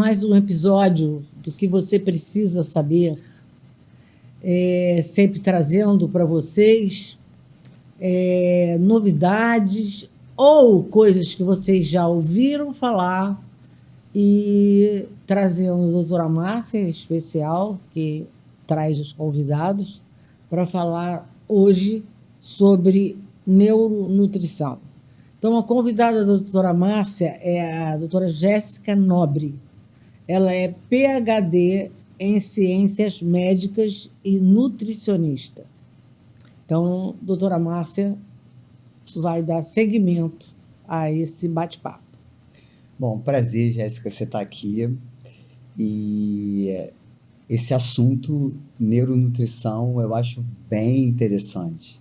mais um episódio do que você precisa saber, sempre trazendo para vocês novidades ou coisas que vocês já ouviram falar e trazendo a doutora Márcia, em especial, que traz os convidados, para falar hoje sobre neuronutrição. Então, a convidada da doutora Márcia é a doutora Jéssica Nobre. Ela é PhD em Ciências Médicas e nutricionista. Então, a doutora Márcia vai dar seguimento a esse bate-papo. Bom, prazer, Jéssica, você está aqui. E esse assunto, neuronutrição, eu acho bem interessante.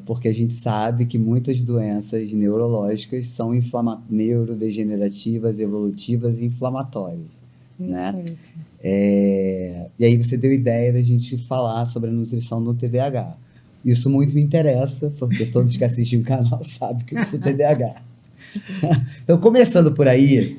Porque a gente sabe que muitas doenças neurológicas são neurodegenerativas, evolutivas e inflamatórias, né? E aí você deu ideia da gente falar sobre a nutrição no TDAH. Isso muito me interessa, porque todos que assistem o canal sabem que eu sou TDAH. Então, começando por aí,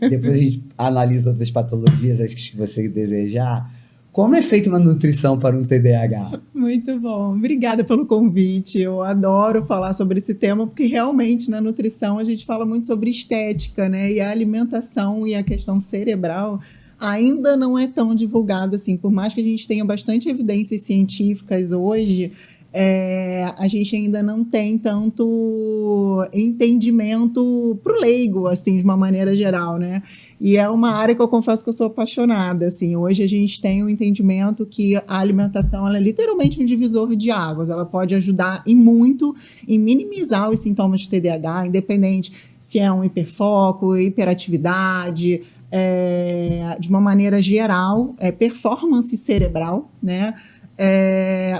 depois a gente analisa outras patologias, acho que você desejar. Como é feita uma nutrição para um TDAH? Muito bom, obrigada pelo convite. Eu adoro falar sobre esse tema, porque realmente na nutrição a gente fala muito sobre estética, né? E a alimentação e a questão cerebral ainda não é tão divulgado assim. Por mais que a gente tenha bastante evidências científicas hoje, a gente ainda não tem tanto entendimento para o leigo, assim, de uma maneira geral, né? E é uma área que eu confesso que eu sou apaixonada, assim. Hoje a gente tem o entendimento que a alimentação, ela é literalmente um divisor de águas. Ela pode ajudar e muito em minimizar os sintomas de TDAH, independente se é um hiperfoco, hiperatividade, de uma maneira geral, performance cerebral, né?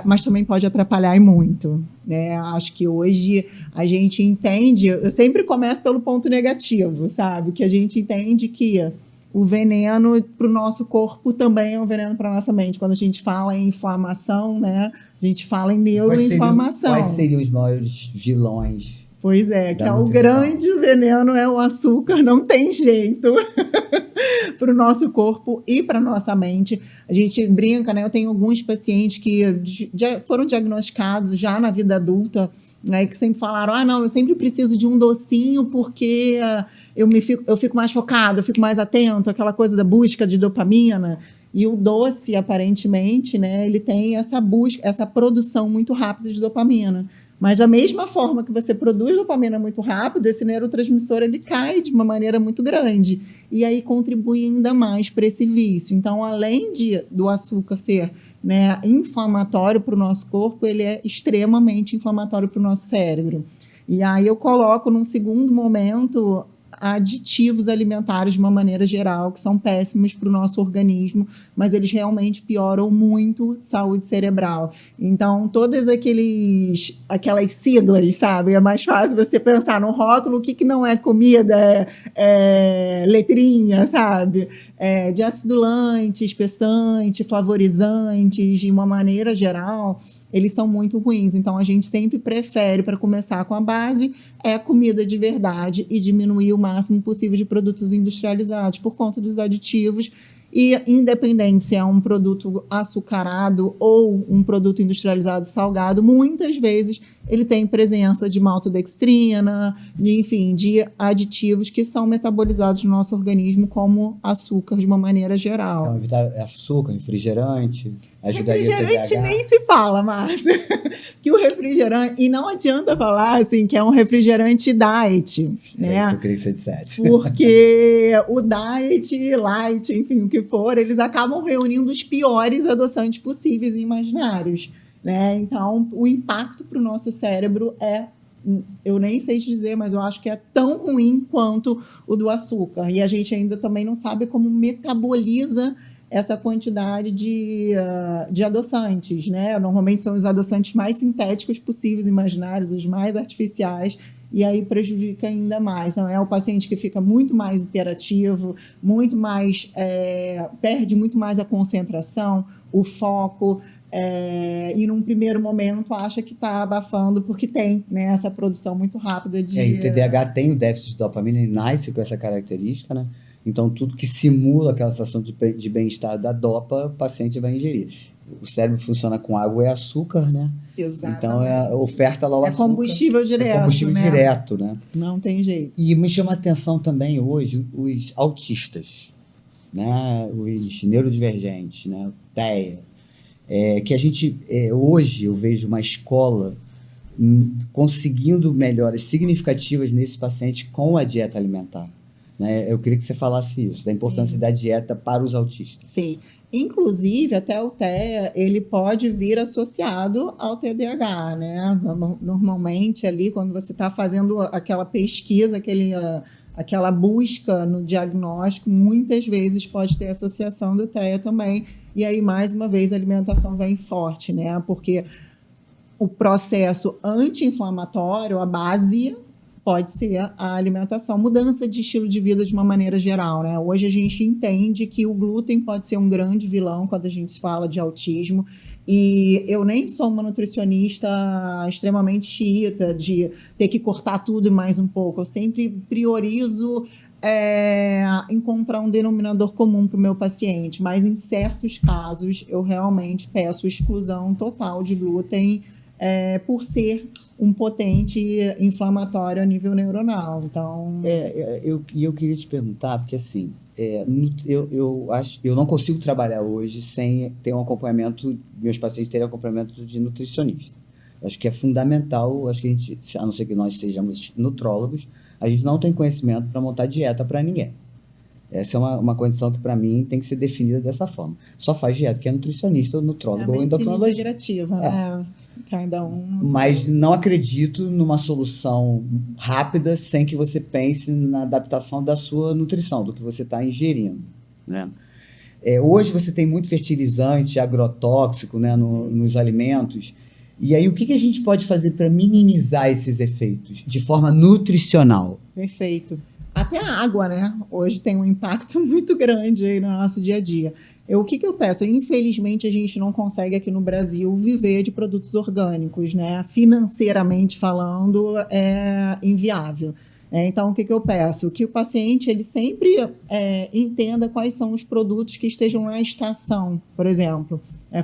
Mas também pode atrapalhar e muito, né? Acho que hoje a gente entende, eu sempre começo pelo ponto negativo, sabe? Que a gente entende que o veneno para o nosso corpo também é um veneno para a nossa mente. Quando a gente fala em inflamação, né? A gente fala em neuroinflamação. Quais seriam os maiores vilões? Pois é, que é o grande veneno, é o açúcar, não tem jeito para o nosso corpo e para a nossa mente. A gente brinca, né? Eu tenho alguns pacientes que já foram diagnosticados já na vida adulta, né? Que sempre falaram, não, eu sempre preciso de um docinho porque eu fico mais focado, eu fico mais atento, aquela coisa da busca de dopamina. E o doce, aparentemente, né? Ele tem essa busca, essa produção muito rápida de dopamina. Mas da mesma forma que você produz dopamina muito rápido, esse neurotransmissor ele cai de uma maneira muito grande. E aí contribui ainda mais para esse vício. Então, além do açúcar ser, né, inflamatório para o nosso corpo, ele é extremamente inflamatório para o nosso cérebro. E aí eu coloco num segundo momento aditivos alimentares de uma maneira geral, que são péssimos para o nosso organismo, mas eles realmente pioram muito saúde cerebral. Então, todas aquelas siglas, sabe? É mais fácil você pensar no rótulo, o que não é comida, letrinha, sabe? De acidulante, espessante, flavorizantes, de uma maneira geral, eles são muito ruins. Então, a gente sempre prefere, para começar com a base, comida de verdade e diminuir o máximo possível de produtos industrializados por conta dos aditivos. E, independente se é um produto açucarado ou um produto industrializado salgado, muitas vezes ele tem presença de maltodextrina, enfim, de aditivos que são metabolizados no nosso organismo como açúcar de uma maneira geral. Então, evitar açúcar, refrigerante, ajudaria refrigerante nem se fala, Márcia. Que o refrigerante... E não adianta falar assim que é um refrigerante diet, né? Isso eu queria que você dissesse. Porque o diet, light, enfim, o que for, eles acabam reunindo os piores adoçantes possíveis e imaginários, né? Então, o impacto para o nosso cérebro eu nem sei te dizer, mas eu acho que é tão ruim quanto o do açúcar. E a gente ainda também não sabe como metaboliza essa quantidade de adoçantes, né? Normalmente são os adoçantes mais sintéticos possíveis, imaginários, os mais artificiais, e aí prejudica ainda mais. Então, é o paciente que fica muito mais hiperativo, muito mais, perde muito mais a concentração, o foco, e num primeiro momento acha que está abafando porque tem, né, essa produção muito rápida de... E o TDAH tem o déficit de dopamina, ele nasce com essa característica, né? Então, tudo que simula aquela sensação de bem-estar da dopa, o paciente vai ingerir. O cérebro funciona com água e açúcar, né? Exatamente. Então, oferta lá o açúcar. Combustível direto, É combustível né? direto, né? Não tem jeito. E me chama a atenção também hoje os autistas, né? Os neurodivergentes, né? O TEA. Que a gente, hoje, eu vejo uma escola conseguindo melhoras significativas nesse paciente com a dieta alimentar. Né? Eu queria que você falasse isso, da importância da dieta para os autistas. Sim. Inclusive, até o TEA, ele pode vir associado ao TDAH, né? Normalmente, ali, quando você está fazendo aquela pesquisa, aquela busca no diagnóstico, muitas vezes pode ter associação do TEA também. E aí, mais uma vez, a alimentação vem forte, né? Porque o processo anti-inflamatório, a base pode ser a alimentação, mudança de estilo de vida de uma maneira geral, né? Hoje a gente entende que o glúten pode ser um grande vilão quando a gente fala de autismo, e eu nem sou uma nutricionista extremamente xiita de ter que cortar tudo e mais um pouco. Eu sempre priorizo encontrar um denominador comum para o meu paciente, mas em certos casos eu realmente peço exclusão total de glúten por ser um potente inflamatório a nível neuronal. Então, eu queria te perguntar, porque assim, eu não consigo trabalhar hoje sem ter um acompanhamento, meus pacientes terem acompanhamento de nutricionista. Acho que é fundamental, acho que a gente, a não ser que nós sejamos nutrólogos, a gente não tem conhecimento para montar dieta para ninguém. Essa é uma condição que, para mim, tem que ser definida dessa forma. Só faz dieta que é nutricionista, ou nutrólogo, ou endocrinologista. Integrativa, né? Cada um. Mas não acredito numa solução rápida sem que você pense na adaptação da sua nutrição, do que você está ingerindo, né? Hoje você tem muito fertilizante agrotóxico, né, nos alimentos. E aí, o que a gente pode fazer para minimizar esses efeitos de forma nutricional? Perfeito. Até a água, né? Hoje tem um impacto muito grande aí no nosso dia a dia. O que eu peço? Infelizmente, a gente não consegue aqui no Brasil viver de produtos orgânicos, né? Financeiramente falando, é inviável. Então, o que eu peço? Que o paciente ele sempre entenda quais são os produtos que estejam na estação, por exemplo.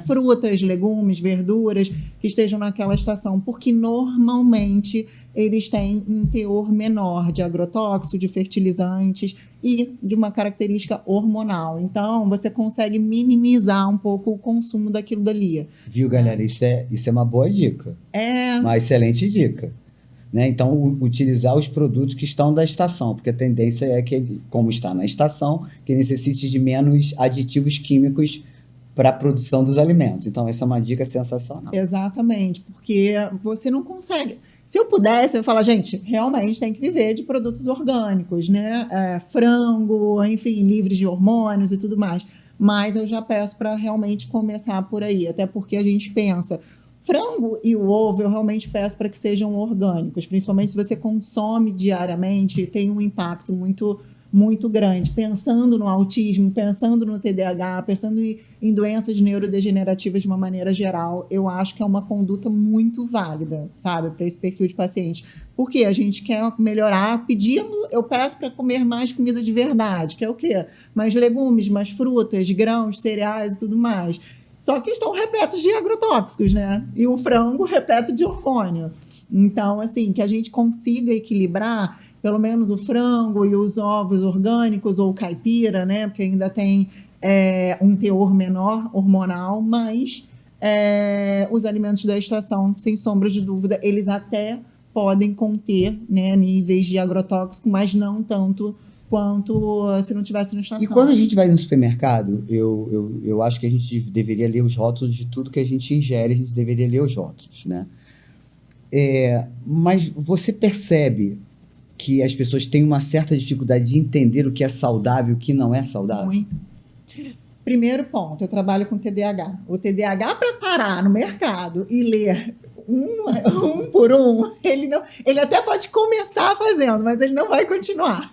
Frutas, legumes, verduras que estejam naquela estação, porque normalmente eles têm um teor menor de agrotóxico, de fertilizantes e de uma característica hormonal. Então, você consegue minimizar um pouco o consumo daquilo dali. Viu, galera? Isso é uma boa dica. Uma excelente dica. Né? Então, utilizar os produtos que estão da estação, porque a tendência é que, como está na estação, que necessite de menos aditivos químicos para a produção dos alimentos. Então, essa é uma dica sensacional. Exatamente, porque você não consegue. Se eu pudesse, eu ia falar, gente, realmente tem que viver de produtos orgânicos, né? Frango, enfim, livres de hormônios e tudo mais. Mas eu já peço para realmente começar por aí, até porque a gente pensa, frango e o ovo eu realmente peço para que sejam orgânicos, principalmente se você consome diariamente, tem um impacto muito grande, pensando no autismo, pensando no TDAH, pensando em doenças neurodegenerativas de uma maneira geral, eu acho que é uma conduta muito válida, sabe, para esse perfil de paciente. Porque a gente quer melhorar eu peço para comer mais comida de verdade, que é o quê? Mais legumes, mais frutas, grãos, cereais e tudo mais. Só que estão repletos de agrotóxicos, né? E o frango repleto de hormônio. Então, assim, que a gente consiga equilibrar pelo menos o frango e os ovos orgânicos ou caipira, né? Porque ainda tem um teor menor hormonal, mas os alimentos da estação, sem sombra de dúvida, eles até podem conter, né, níveis de agrotóxico, mas não tanto quanto se não tivesse na estação. E quando a gente vai no supermercado, eu acho que a gente deveria ler os rótulos de tudo que a gente ingere, a gente deveria ler os rótulos, né? Mas você percebe que as pessoas têm uma certa dificuldade de entender o que é saudável e o que não é saudável? Muito. Primeiro ponto, eu trabalho com TDAH. O TDAH, para parar no mercado e ler um por um, ele até pode começar fazendo, mas ele não vai continuar.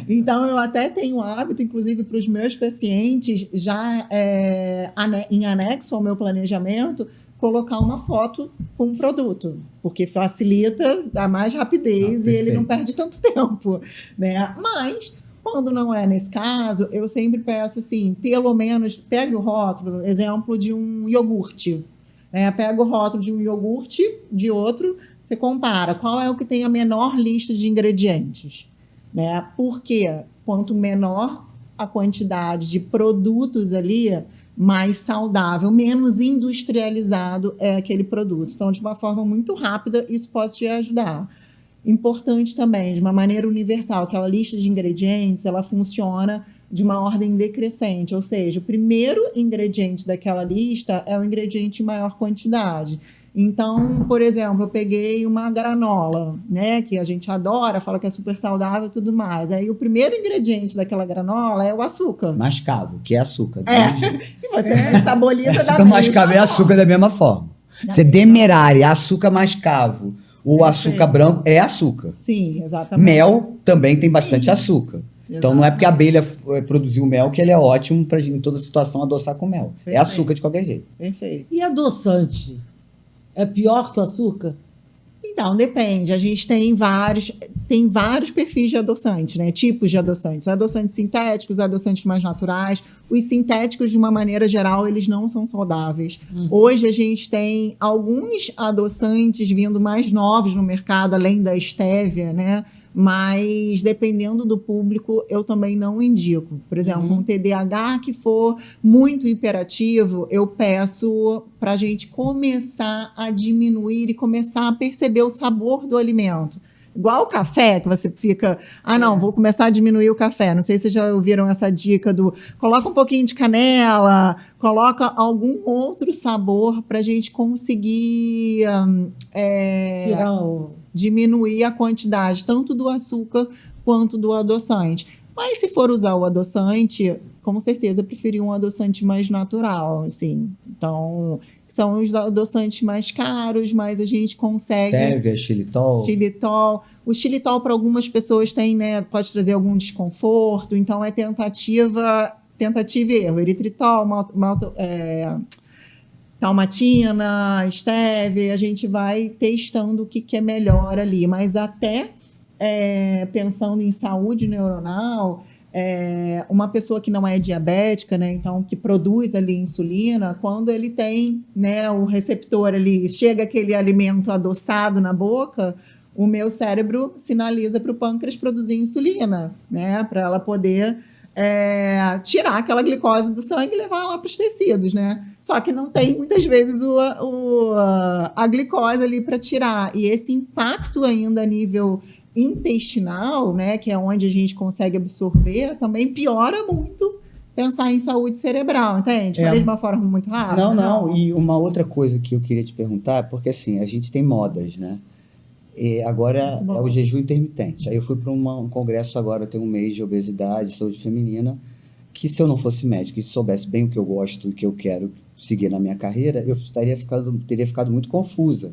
Então, eu até tenho o hábito, inclusive para os meus pacientes, já em anexo ao meu planejamento, colocar uma foto com o produto, porque facilita, dá mais rapidez e ele não perde tanto tempo, né? Mas Quando não é nesse caso, eu sempre peço assim, pelo menos, pegue o rótulo, exemplo de um iogurte, né? Pega o rótulo de um iogurte, de outro, você compara qual é o que tem a menor lista de ingredientes, né? Porque quanto menor a quantidade de produtos ali, mais saudável, menos industrializado é aquele produto. Então, de uma forma muito rápida, isso pode te ajudar. Importante também, de uma maneira universal, aquela lista de ingredientes, ela funciona de uma ordem decrescente, ou seja, o primeiro ingrediente daquela lista é o ingrediente em maior quantidade. Então, por exemplo, eu peguei uma granola, né, que a gente adora, fala que é super saudável e tudo mais. Aí o primeiro ingrediente daquela granola é o açúcar. Mascavo, que é açúcar. E você metaboliza da Açúcar mesma mascavo é açúcar da mesma forma. Você demerare, açúcar mascavo, ou açúcar branco é açúcar. Sim, exatamente. Mel também tem bastante açúcar. Então não é porque a abelha produziu mel que ele é ótimo para em toda situação adoçar com mel. Perfeito. É açúcar de qualquer jeito. Perfeito. E adoçante? É pior que o açúcar? Então, depende. A gente tem vários perfis de adoçantes, né? Tipos de adoçantes. Adoçantes sintéticos, adoçantes mais naturais. Os sintéticos, de uma maneira geral, eles não são saudáveis. Hoje a gente tem alguns adoçantes vindo mais novos no mercado, além da estévia, né? Mas, dependendo do público, eu também não indico. Por exemplo, um TDAH que for muito hiperativo, eu peço para a gente começar a diminuir e começar a perceber o sabor do alimento. Igual o café, que você fica... não, vou começar a diminuir o café. Não sei se vocês já ouviram essa dica do... Coloca um pouquinho de canela, coloca algum outro sabor para a gente conseguir... Tirar o... diminuir a quantidade tanto do açúcar quanto do adoçante. Mas se for usar o adoçante, com certeza preferir um adoçante mais natural, assim. Então, são os adoçantes mais caros, mas a gente consegue... Stevia, xilitol. Xilitol. O xilitol para algumas pessoas tem, né, pode trazer algum desconforto, então é tentativa e erro. Eritritol, talmatina, stevia, a gente vai testando o que é melhor ali. Mas até pensando em saúde neuronal, uma pessoa que não é diabética, né, então que produz ali insulina, quando ele tem, né, o receptor ali, chega aquele alimento adoçado na boca, o meu cérebro sinaliza para o pâncreas produzir insulina, né, para ela poder... tirar aquela glicose do sangue e levar lá para os tecidos, né? Só que não tem muitas vezes a glicose ali para tirar. E esse impacto ainda a nível intestinal, né, que é onde a gente consegue absorver, também piora muito pensar em saúde cerebral, entende? Falei de uma forma muito rápida. Não. E uma outra coisa que eu queria te perguntar, porque assim, a gente tem modas, né? E agora é o jejum intermitente. Aí eu fui para um congresso agora, tem um mês de obesidade, saúde feminina, que se eu não fosse médico e soubesse bem o que eu gosto e o que eu quero seguir na minha carreira, eu teria ficado muito confusa.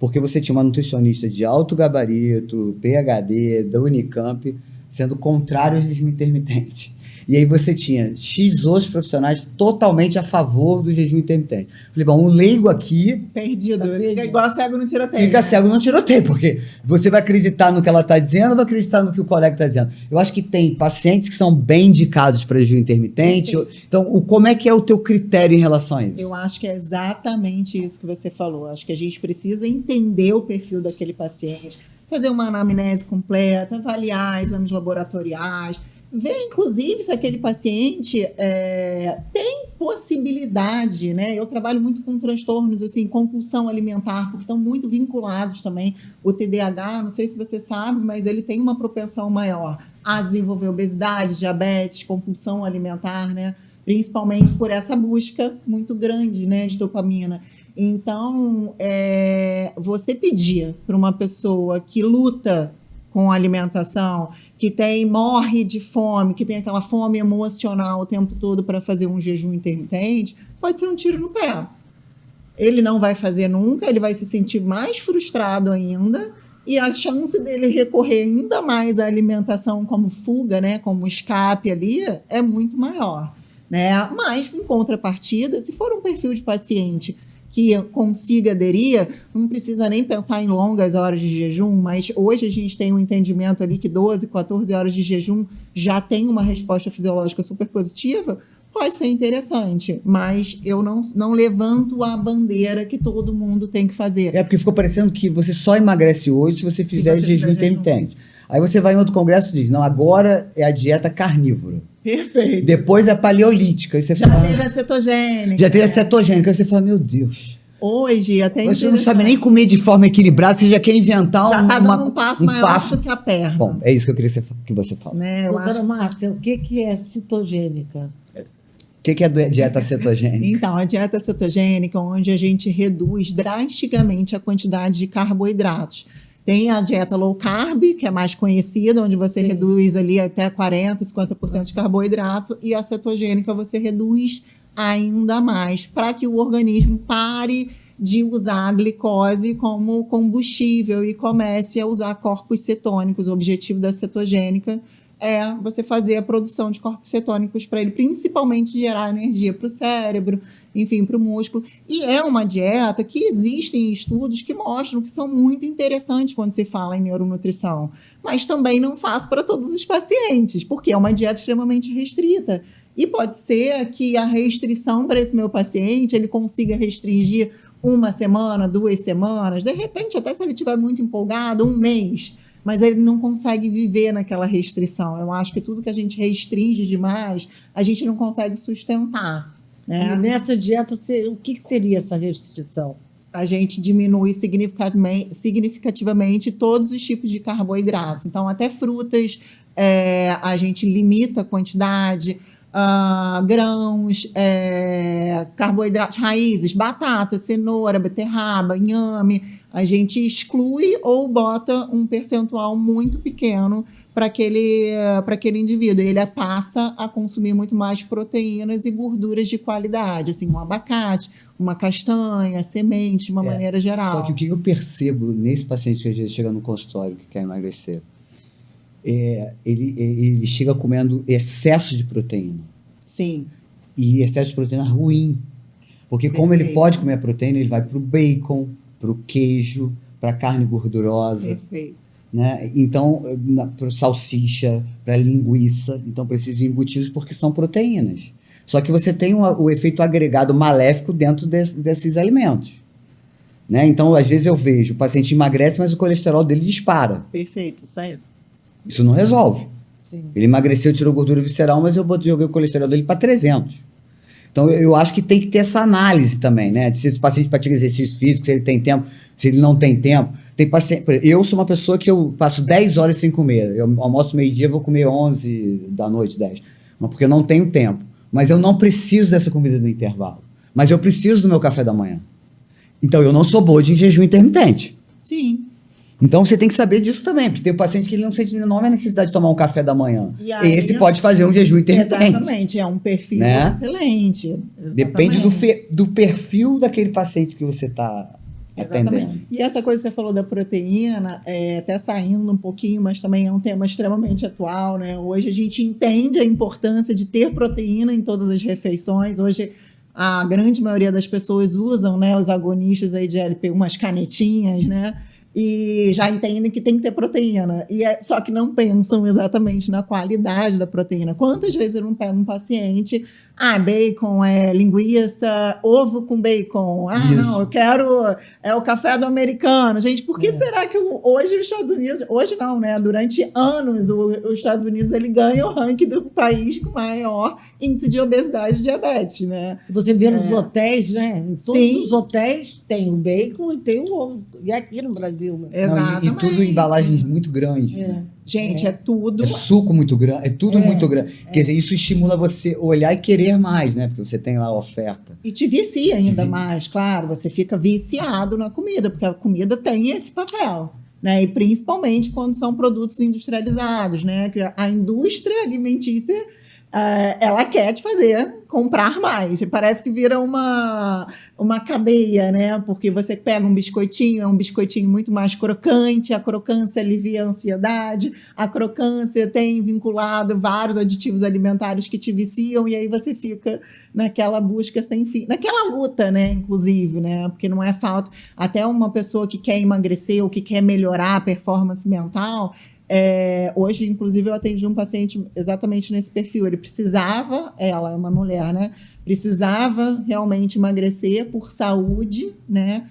Porque você tinha uma nutricionista de alto gabarito, PhD, da Unicamp, sendo contrário ao jejum intermitente. E aí você tinha X outros profissionais totalmente a favor do jejum intermitente. Falei, bom, um leigo aqui... Perdido. Fica igual cego no tiroteio. Fica cego no tiroteio, porque você vai acreditar no que ela está dizendo ou vai acreditar no que o colega está dizendo? Eu acho que tem pacientes que são bem indicados para jejum intermitente. Então, como é que é o teu critério em relação a isso? Eu acho que é exatamente isso que você falou. Acho que a gente precisa entender o perfil daquele paciente, fazer uma anamnese completa, avaliar exames laboratoriais, ver, inclusive, se aquele paciente tem possibilidade, né? Eu trabalho muito com transtornos, assim, compulsão alimentar, porque estão muito vinculados também. O TDAH, não sei se você sabe, mas ele tem uma propensão maior a desenvolver obesidade, diabetes, compulsão alimentar, né? Principalmente por essa busca muito grande, né, de dopamina. Então, você pedir para uma pessoa que luta com alimentação, que morre de fome, que tem aquela fome emocional o tempo todo para fazer um jejum intermitente, pode ser um tiro no pé. Ele não vai fazer nunca, ele vai se sentir mais frustrado ainda, e a chance dele recorrer ainda mais à alimentação como fuga, né, como escape ali, é muito maior, né? Mas, em contrapartida, se for um perfil de paciente que consiga aderir, não precisa nem pensar em longas horas de jejum, mas hoje a gente tem um entendimento ali que 12, 14 horas de jejum já tem uma resposta fisiológica super positiva, pode ser interessante, mas eu não levanto a bandeira que todo mundo tem que fazer. É porque ficou parecendo que você só emagrece hoje se você fizer jejum intermitente. Aí você vai em outro congresso e diz, não, agora é a dieta carnívora. Perfeito. Depois é paleolítica. Aí você Já fala, teve a cetogênica. já teve a cetogênica. Aí você fala, meu Deus. Hoje até Você não sabe nem comer de forma equilibrada, você já quer inventar já tá dando um passo maior do que a perna. Bom, é isso que eu queria que você fale. Né? Doutora Márcia, o que é cetogênica? O que é a dieta cetogênica? Então, a dieta cetogênica, onde a gente reduz drasticamente a quantidade de carboidratos. Tem a dieta low carb, que é mais conhecida, onde você reduz ali até 40%, 50% de carboidrato, e a cetogênica você reduz ainda mais, para que o organismo pare de usar a glicose como combustível e comece a usar corpos cetônicos. O objetivo da cetogênica é você fazer a produção de corpos cetônicos para ele, principalmente gerar energia para o cérebro, enfim, para o músculo. E é uma dieta que existem estudos que mostram que são muito interessantes quando se fala em neuronutrição, mas também não faço para todos os pacientes, porque é uma dieta extremamente restrita. E pode ser que a restrição para esse meu paciente, ele consiga restringir 1 semana, 2 semanas, de repente, até se ele estiver muito empolgado, 1 mês, mas ele não consegue viver naquela restrição. Eu acho que tudo que a gente restringe demais, a gente não consegue sustentar. Né? E nessa dieta, o que seria essa restrição? A gente diminui significativamente todos os tipos de carboidratos. Então, até frutas, a gente limita a quantidade, grãos, carboidratos, raízes, batata, cenoura, beterraba, inhame, a gente exclui ou bota um percentual muito pequeno para aquele indivíduo. Ele passa a consumir muito mais proteínas e gorduras de qualidade, assim, um abacate, uma castanha, semente, de uma maneira geral. Só que o que eu percebo nesse paciente que às vezes chega no consultório que quer emagrecer, ele chega comendo excesso de proteína. Sim. E excesso de proteína ruim. Porque como ele pode comer a proteína, ele vai para o bacon, para o queijo, para a carne gordurosa. Perfeito. Né? Então, para salsicha, para linguiça. Então, precisa de embutidos porque são proteínas. Só que você tem o efeito agregado maléfico dentro desses alimentos. Né? Então, às vezes eu vejo, o paciente emagrece, mas o colesterol dele dispara. Perfeito, isso aí. Isso não resolve. Sim. Ele emagreceu, tirou gordura visceral, mas eu joguei o colesterol dele para 300. Então, eu acho que tem que ter essa análise também, né? Se o paciente pratica exercício físico, se ele tem tempo, se ele não tem tempo. Tem paciente, eu sou uma pessoa que eu passo 10 horas sem comer. Eu almoço meio-dia, vou comer 11 da noite, 10. Mas porque eu não tenho tempo. Mas eu não preciso dessa comida no intervalo. Mas eu preciso do meu café da manhã. Então, eu não sou boa de jejum intermitente. Sim. Então, você tem que saber disso também, porque tem um paciente que ele não sente nenhuma necessidade de tomar um café da manhã. E aí, esse pode fazer um jejum intermitente. Exatamente, é um perfil excelente. Depende do perfil daquele paciente que você está atendendo. E essa coisa que você falou da proteína, até saindo um pouquinho, mas também é um tema extremamente atual, né? Hoje a gente entende a importância de ter proteína em todas as refeições. Hoje a grande maioria das pessoas usam, né, os agonistas aí de LP, umas canetinhas, né? E já entendem que tem que ter proteína. Só que não pensam exatamente na qualidade da proteína. Quantas vezes eu não pego um paciente, bacon, linguiça, ovo com bacon. Não, eu quero o café do americano. Gente, por que será que hoje os Estados Unidos... Hoje não, né? Durante anos, os Estados Unidos ele ganha o ranking do país com maior índice de obesidade e diabetes, né? Você vê nos hotéis, né? Em todos Sim. os hotéis tem o bacon e tem o ovo. E aqui no Brasil, né? Exatamente. E tudo em embalagens muito grandes. Né? Gente, é tudo... É suco muito grande, é tudo muito grande. Quer dizer, isso estimula você olhar e querer mais, né? Porque você tem lá a oferta. E te vicia ainda mais, claro. Você fica viciado na comida, porque a comida tem esse papel. Né? E principalmente quando são produtos industrializados, né? Que a indústria alimentícia, ela quer te fazer comprar mais. Parece que vira uma cadeia, né? Porque você pega um biscoitinho, é um biscoitinho muito mais crocante, a crocância alivia a ansiedade, a crocância tem vinculado vários aditivos alimentares que te viciam, e aí você fica naquela busca sem fim, naquela luta, né? Inclusive, né? Porque não é falta. Até uma pessoa que quer emagrecer ou que quer melhorar a performance mental. Hoje, inclusive, eu atendi um paciente exatamente nesse perfil. Ele precisava, ela é uma mulher, né? Precisava realmente emagrecer por saúde, né?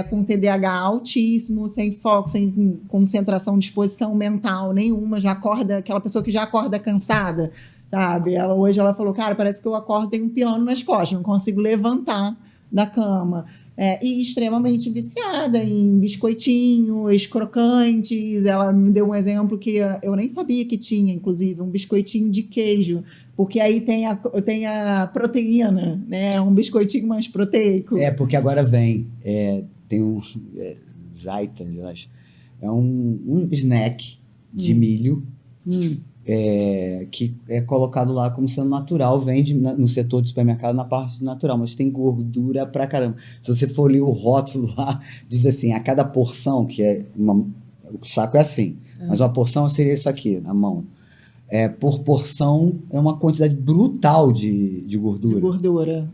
Com TDAH altíssimo, sem foco, sem concentração, disposição mental nenhuma, já acorda, aquela pessoa que já acorda cansada, sabe? Hoje ela falou, cara, parece que eu acordo, tenho um piano nas costas, não consigo levantar da cama. E extremamente viciada em biscoitinhos crocantes. Ela me deu um exemplo que eu nem sabia que tinha, inclusive, um biscoitinho de queijo, porque aí tem a proteína, né? Um biscoitinho mais proteico. Porque agora vem, tem um Zaitas, eu acho, é um snack de milho, que é colocado lá como sendo natural, vende no setor do supermercado na parte natural, mas tem gordura pra caramba. Se você for ler o rótulo lá, diz assim, a cada porção, o saco é assim, mas uma porção seria isso aqui, na mão. Por porção é uma quantidade brutal de gordura. De gordura.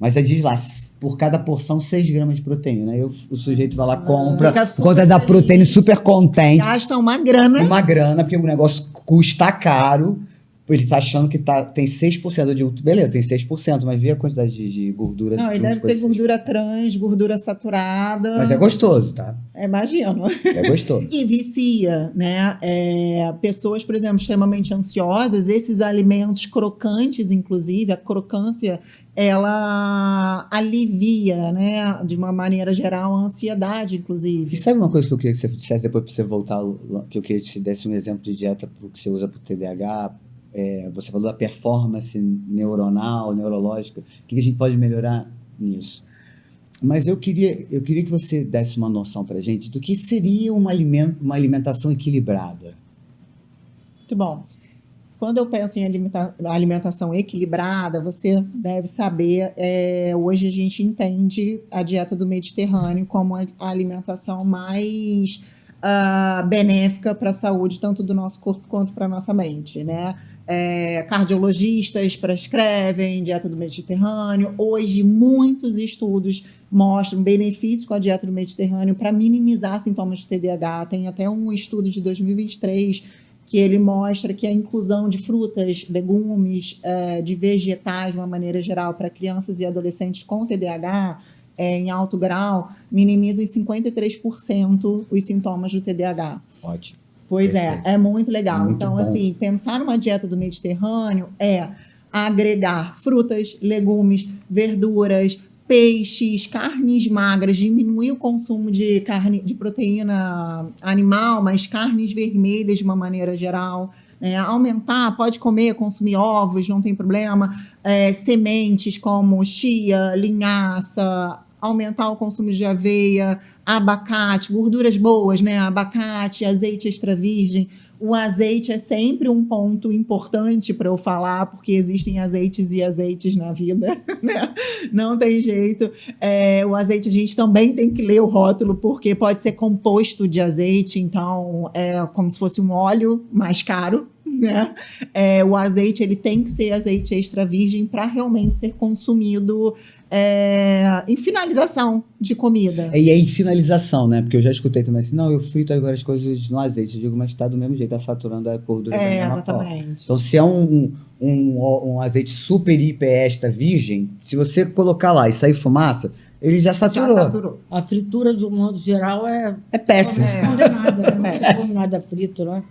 Mas aí diz lá, por cada porção, 6 gramas de proteína. Aí o sujeito vai lá, compra, super conta da proteína, super contente. Gasta uma grana. Uma grana, porque o negócio custa caro. Ele tá achando que tem 6% de... Beleza, tem 6%, mas vê a quantidade de gordura. Não, e deve ser gordura trans, gordura saturada. Mas é gostoso, tá? Imagino. É gostoso. E vicia, né? Pessoas, por exemplo, extremamente ansiosas, esses alimentos crocantes, inclusive, a crocância, ela alivia, né? De uma maneira geral, a ansiedade, inclusive. E sabe uma coisa que eu queria que você dissesse depois para você voltar, que eu queria que você desse um exemplo de dieta que você usa para o TDAH? Você falou da performance neuronal, neurológica. O que a gente pode melhorar nisso? Mas eu queria que você desse uma noção para a gente do que seria uma alimentação equilibrada. Muito bom. Quando eu penso em alimentação equilibrada, você deve saber, hoje a gente entende a dieta do Mediterrâneo como a alimentação mais benéfica para a saúde, tanto do nosso corpo quanto para a nossa mente, né? Cardiologistas prescrevem dieta do Mediterrâneo. Hoje, muitos estudos mostram benefícios com a dieta do Mediterrâneo para minimizar sintomas de TDAH. Tem até um estudo de 2023 que ele mostra que a inclusão de frutas, legumes, de vegetais, de uma maneira geral, para crianças e adolescentes com TDAH, em alto grau, minimiza em 53% os sintomas do TDAH. Ótimo. Pois é muito legal. Muito então, bom. assim, pensar numa dieta do Mediterrâneo é agregar frutas, legumes, verduras, peixes, carnes magras, diminuir o consumo de proteína animal, mas carnes vermelhas de uma maneira geral. Aumentar, pode comer, consumir ovos, não tem problema. Sementes como chia, linhaça, aumentar o consumo de aveia, abacate, gorduras boas, né? Abacate, azeite extra virgem. O azeite é sempre um ponto importante para eu falar, porque existem azeites e azeites na vida, né? Não tem jeito. O azeite a gente também tem que ler o rótulo, porque pode ser composto de azeite, então é como se fosse um óleo mais caro, né? O azeite ele tem que ser azeite extra virgem para realmente ser consumido em finalização de comida. E aí, finalização, né? Porque eu já escutei também assim, não, eu frito agora as coisas no azeite. Eu digo, mas tá do mesmo jeito, tá saturando a gordura da mesma forma. Exatamente. Então, se é um azeite super, hiper, extra virgem, se você colocar lá e sair fumaça, ele já saturou. A fritura, de um modo geral, é péssimo. Não é nada, não se come nada frito, né?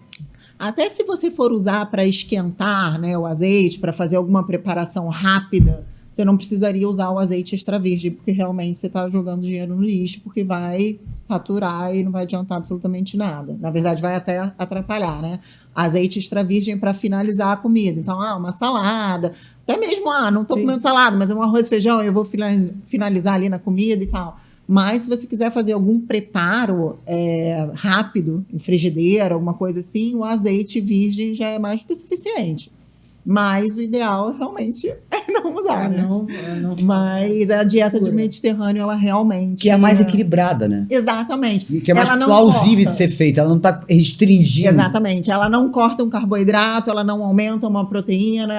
Até se você for usar para esquentar, né, o azeite, para fazer alguma preparação rápida, você não precisaria usar o azeite extra virgem, porque realmente você está jogando dinheiro no lixo, porque vai faturar e não vai adiantar absolutamente nada. Na verdade, vai até atrapalhar, né? Azeite extra virgem para finalizar a comida. Então, uma salada, até mesmo, não estou comendo salada, mas é um arroz e feijão, eu vou finalizar ali na comida e tal. Mas se você quiser fazer algum preparo rápido, em frigideira, alguma coisa assim, o azeite virgem já é mais do que suficiente. Mas o ideal realmente é não usar, né? Não, Mas a dieta do Mediterrâneo, ela realmente... Que é a mais equilibrada, né? Exatamente. Que é mais Ela não plausível corta. de ser feita. Ela não está restringindo. Exatamente. Ela não corta um carboidrato, ela não aumenta uma proteína,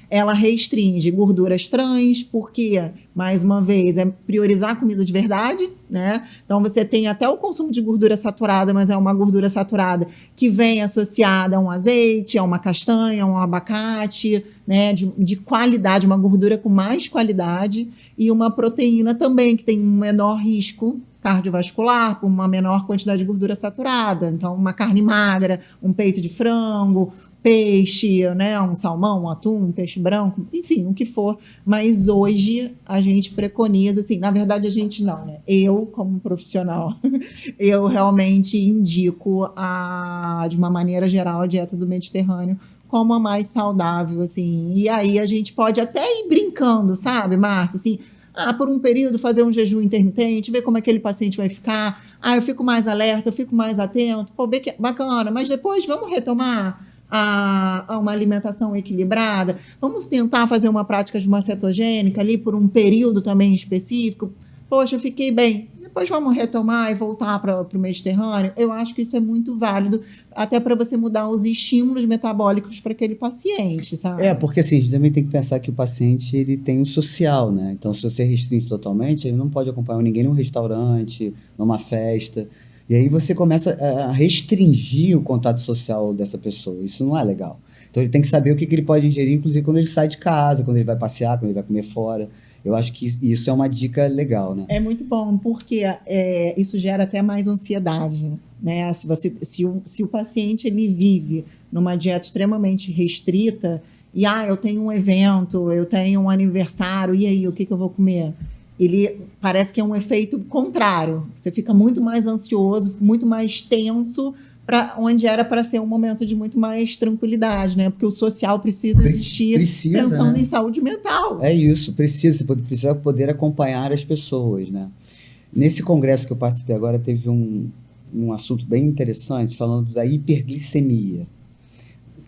ela restringe gorduras trans, porque, mais uma vez, é priorizar a comida de verdade, né? Então você tem até o consumo de gordura saturada, mas é uma gordura saturada que vem associada a um azeite, a uma castanha, a um abacate, né? De qualidade, uma gordura com mais qualidade, e uma proteína também que tem um menor risco cardiovascular, por uma menor quantidade de gordura saturada. Então, uma carne magra, um peito de frango, peixe, né, um salmão, um atum, um peixe branco, enfim, o que for. Mas hoje a gente preconiza, assim, na verdade a gente não, né? Eu, como profissional, eu realmente indico, de uma maneira geral, a dieta do Mediterrâneo como a mais saudável, assim. E aí a gente pode até ir brincando, sabe, Márcia? Assim, por um período fazer um jejum intermitente, ver como aquele paciente vai ficar. Eu fico mais alerta, eu fico mais atento. Pô, bacana, mas depois vamos retomar a uma alimentação equilibrada. Vamos tentar fazer uma prática de uma cetogênica ali por um período também específico. Poxa, eu fiquei bem. Depois vamos retomar e voltar para o Mediterrâneo. Eu acho que isso é muito válido, até para você mudar os estímulos metabólicos para aquele paciente, sabe? Porque assim, a gente também tem que pensar que o paciente ele tem o social, né? Então, se você restringe totalmente, ele não pode acompanhar ninguém num restaurante, numa festa. E aí você começa a restringir o contato social dessa pessoa. Isso não é legal. Então, ele tem que saber o que ele pode ingerir, inclusive quando ele sai de casa, quando ele vai passear, quando ele vai comer fora. Eu acho que isso é uma dica legal, né? É muito bom, porque isso gera até mais ansiedade, né? Se o paciente ele vive numa dieta extremamente restrita e eu tenho um evento, eu tenho um aniversário, e aí, o que eu vou comer? Ele parece que é um efeito contrário. Você fica muito mais ansioso, muito mais tenso, onde era para ser um momento de muito mais tranquilidade, né? Porque o social precisa existir pensando, né, em saúde mental. É isso, precisa poder acompanhar as pessoas, né? Nesse congresso que eu participei agora, teve um assunto bem interessante, falando da hiperglicemia,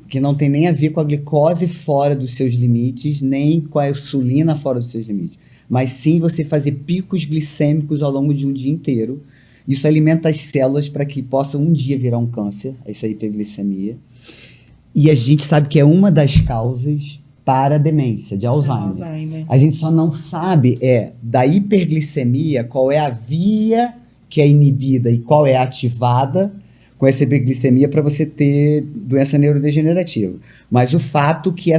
que não tem nem a ver com a glicose fora dos seus limites, nem com a insulina fora dos seus limites, mas sim você fazer picos glicêmicos ao longo de um dia inteiro. Isso alimenta as células para que possa um dia virar um câncer, essa hiperglicemia. E a gente sabe que é uma das causas para a demência, de Alzheimer. A gente só não sabe da hiperglicemia qual é a via que é inibida e qual é ativada com essa hiperglicemia para você ter doença neurodegenerativa. Mas o fato que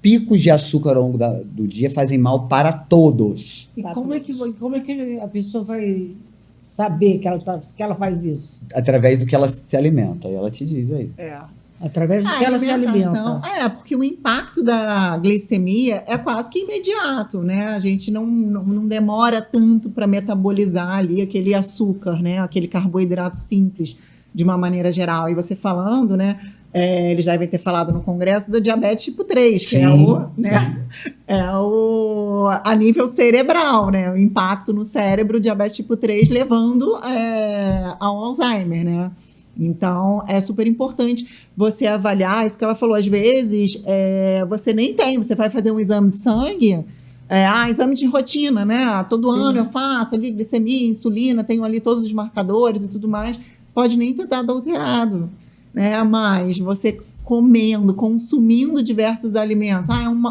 picos de açúcar ao longo do dia fazem mal para todos. E como é que a pessoa vai saber que ela faz isso? Através do que ela se alimenta. Aí ela te diz aí. Através do que ela se alimenta. Porque o impacto da glicemia é quase que imediato, né? A gente não demora tanto para metabolizar ali aquele açúcar, né? Aquele carboidrato simples, de uma maneira geral. E você falando, né? Eles devem ter falado no congresso da diabetes tipo 3, que a nível cerebral, né? O impacto no cérebro, diabetes tipo 3, levando ao Alzheimer, né? Então, é super importante você avaliar isso que ela falou. Às vezes, você nem tem, você vai fazer um exame de sangue, exame de rotina, né? Todo ano eu faço ali glicemia, insulina, tenho ali todos os marcadores e tudo mais. Pode nem ter dado alterado, né? Mas você comendo, consumindo diversos alimentos.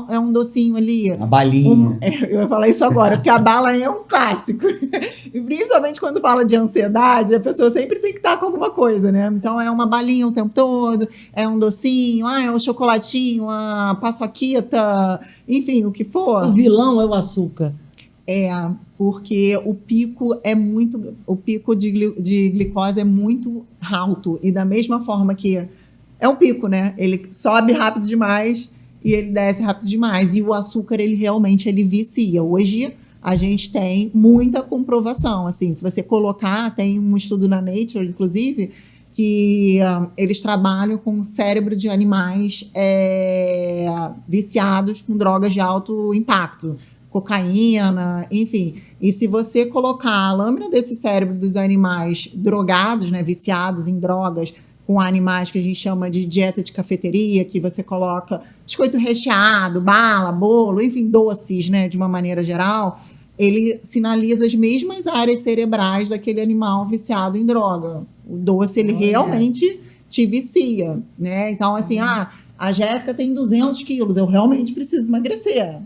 É um docinho ali. Uma balinha. Eu ia falar isso agora, porque a bala é um clássico. E principalmente quando fala de ansiedade, a pessoa sempre tem que estar com alguma coisa, né? Então, é uma balinha o tempo todo, é um docinho, é um chocolatinho, a paçoquita, enfim, o que for. O vilão é o açúcar. Porque o pico de glicose é muito alto. E da mesma forma que é um pico, né? Ele sobe rápido demais e ele desce rápido demais. E o açúcar, ele realmente vicia. Hoje, a gente tem muita comprovação. Assim, se você colocar, tem um estudo na Nature, inclusive, que eles trabalham com o cérebro de animais viciados com drogas de alto impacto. Cocaína, enfim. E se você colocar a lâmina desse cérebro dos animais drogados, né, viciados em drogas, com animais que a gente chama de dieta de cafeteria, que você coloca biscoito recheado, bala, bolo, enfim, doces, né, de uma maneira geral, ele sinaliza as mesmas áreas cerebrais daquele animal viciado em droga. O doce, ele realmente te vicia, né? Então, assim, a Jéssica tem 200 quilos, eu realmente preciso emagrecer.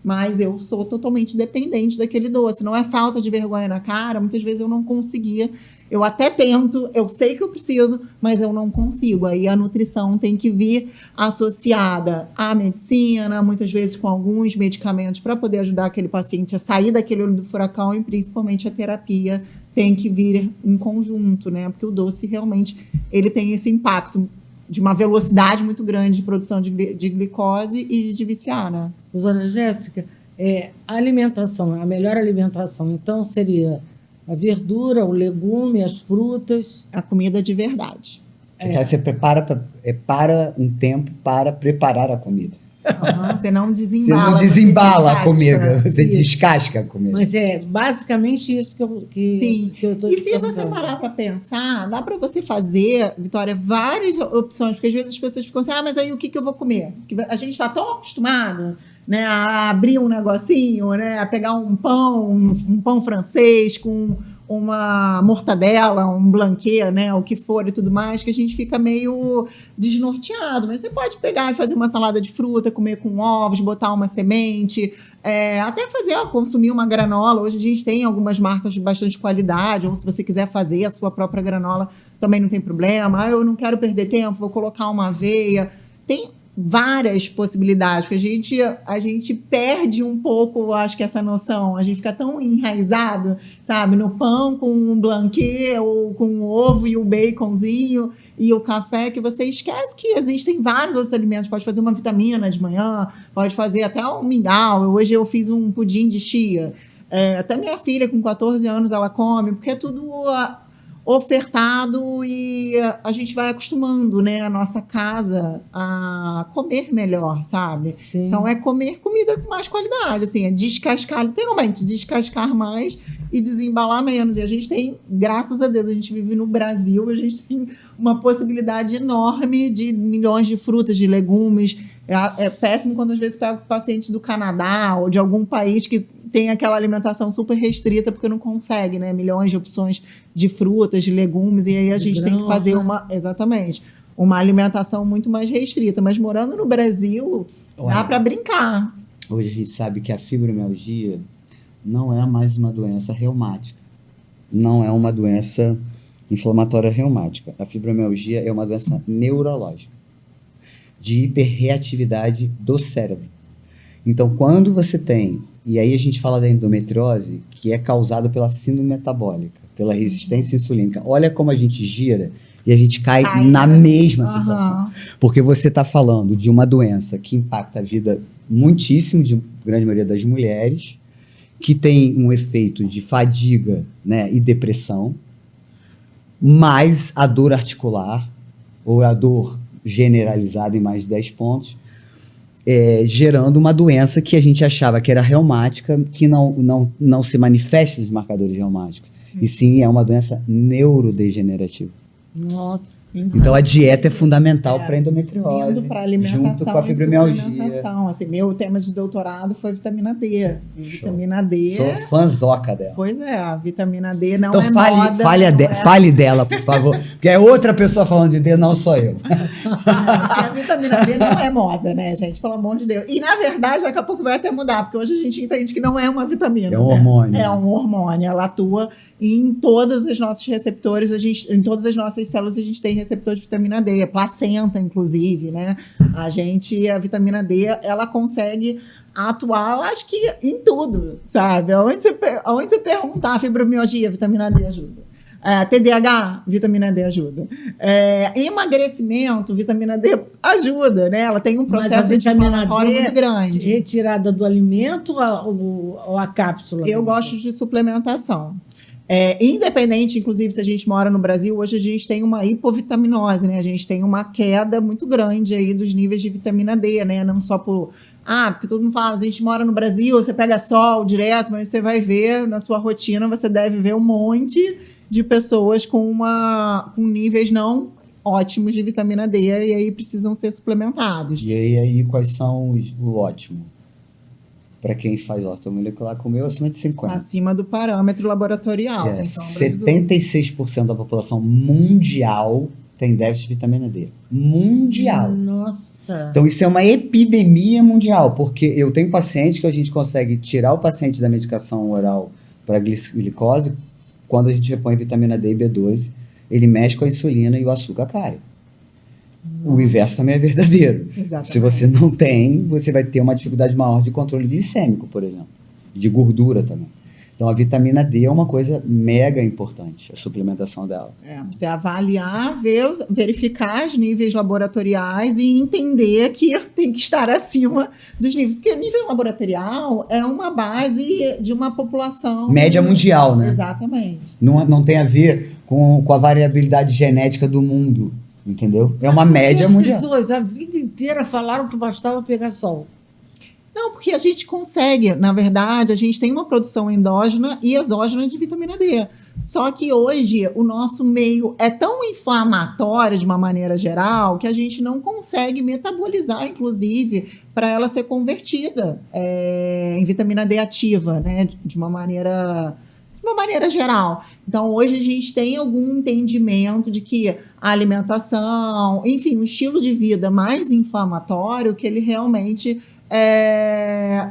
Mas eu sou totalmente dependente daquele doce. Não é falta de vergonha na cara, muitas vezes eu não conseguia. Eu até tento, eu sei que eu preciso, mas eu não consigo. Aí a nutrição tem que vir associada à medicina, muitas vezes com alguns medicamentos para poder ajudar aquele paciente a sair daquele olho do furacão, e principalmente a terapia tem que vir em conjunto, né? Porque o doce realmente ele tem esse impacto de uma velocidade muito grande de produção de glicose e de viciar, né? Dona Jéssica, a alimentação, a melhor alimentação, então, seria a verdura, o legume, as frutas. A comida de verdade. Você para um tempo para preparar a comida. Você não Você desembala. não desembala a comida, você Isso. descasca a comida. Mas é basicamente isso Sim. que eu estou E se você parar para pensar, dá para você fazer, Vitória, várias opções, porque às vezes as pessoas ficam assim, mas aí o que eu vou comer? Porque a gente está tão acostumado, né, a abrir um negocinho, né, a pegar um pão francês com uma mortadela, um blanquet, né, o que for e tudo mais, que a gente fica meio desnorteado. Mas você pode pegar e fazer uma salada de fruta, comer com ovos, botar uma semente, até consumir uma granola. Hoje a gente tem algumas marcas de bastante qualidade, ou se você quiser fazer a sua própria granola, também não tem problema. Eu não quero perder tempo, vou colocar uma aveia. Tem várias possibilidades, porque a gente perde um pouco, acho que essa noção, a gente fica tão enraizado, sabe, no pão com um blanquet, ou com o ovo e o baconzinho e o café, que você esquece que existem vários outros alimentos. Pode fazer uma vitamina de manhã, pode fazer até um mingau. Hoje eu fiz um pudim de chia. Até minha filha, com 14 anos, ela come, porque é tudo ofertado e a gente vai acostumando, né, a nossa casa a comer melhor, sabe? Sim. Então é comer comida com mais qualidade, assim, é descascar, literalmente, descascar mais e desembalar menos. E a gente tem, graças a Deus, a gente vive no Brasil, a gente tem uma possibilidade enorme de milhões de frutas, de legumes. É péssimo quando às vezes pego pacientes do Canadá ou de algum país que tem aquela alimentação super restrita porque não consegue, né? Milhões de opções de frutas, de legumes, e aí a gente tem que fazer uma alimentação muito mais restrita. Mas morando no Brasil, dá para brincar. Hoje a gente sabe que a fibromialgia não é mais uma doença reumática. Não é uma doença inflamatória reumática. A fibromialgia é uma doença neurológica, de hiperreatividade do cérebro. Então, quando você tem, e aí a gente fala da endometriose, que é causada pela síndrome metabólica, pela resistência insulínica. Olha como a gente gira e a gente cai na mesma situação. Porque você está falando de uma doença que impacta a vida muitíssimo, de grande maioria das mulheres, que tem um efeito de fadiga, né, e depressão, mais a dor articular, ou a dor generalizada em mais de 10 pontos, gerando uma doença que a gente achava que era reumática, que não se manifesta nos marcadores reumáticos, e sim é uma doença neurodegenerativa. Nossa. Então a dieta é fundamental para a endometriose, Vindo para alimentação, junto com a fibromialgia. Assim, meu tema de doutorado foi vitamina D. Vitamina D. Sou fãzoca dela. Pois é, a vitamina D não Então é moda. Fale dela, por favor, porque é outra pessoa falando de D, não sou eu. A vitamina D não é moda, né, gente? Pelo amor de Deus. E, na verdade, daqui a pouco vai até mudar, porque hoje a gente entende que não é uma vitamina. É um hormônio. É um hormônio. Ela atua em todos os nossos receptores, em todas as nossas células a gente tem receptor de vitamina D, placenta, inclusive, né? A vitamina D, ela consegue atuar, eu acho que em tudo, sabe? Aonde você perguntar, fibromialgia, vitamina D ajuda. TDAH, vitamina D ajuda. Emagrecimento, vitamina D ajuda, né? Ela tem um processo anti-inflamatório muito grande. Retirada do alimento ou a cápsula? Eu gosto de suplementação. Independente, inclusive, se a gente mora no Brasil, hoje a gente tem uma hipovitaminose, né? A gente tem uma queda muito grande aí dos níveis de vitamina D, né? Não só porque todo mundo fala, a gente mora no Brasil, você pega sol direto, mas você vai ver na sua rotina, você deve ver um monte de pessoas com níveis não ótimos de vitamina D e aí precisam ser suplementados. E aí quais são o ótimo? Para quem faz ortomolecular, comeu acima de 50. Acima do parâmetro laboratorial, sem sombra de dúvida. 76% da população mundial tem déficit de vitamina D. Mundial. Nossa. Então, isso é uma epidemia mundial, porque eu tenho paciente que a gente consegue tirar o paciente da medicação oral para glicose quando a gente repõe vitamina D e B12, ele mexe com a insulina e o açúcar cai. O inverso também é verdadeiro. Exatamente. Se você não tem, você vai ter uma dificuldade maior de controle glicêmico, por exemplo. De gordura também. Então, a vitamina D é uma coisa mega importante, a suplementação dela. Você avaliar, verificar os níveis laboratoriais e entender que tem que estar acima dos níveis. Porque o nível laboratorial é uma base de uma população... Média mundial, né? Exatamente. Não tem a ver com a variabilidade genética do mundo, entendeu? É uma média As mundial. pessoas a vida inteira falaram que bastava pegar sol. Não, porque a gente consegue, na verdade, a gente tem uma produção endógena e exógena de vitamina D. Só que hoje o nosso meio é tão inflamatório de uma maneira geral que a gente não consegue metabolizar, inclusive, para ela ser convertida em vitamina D ativa, né? De uma maneira geral. Então, hoje a gente tem algum entendimento de que a alimentação, enfim, o estilo de vida mais inflamatório, que ele realmente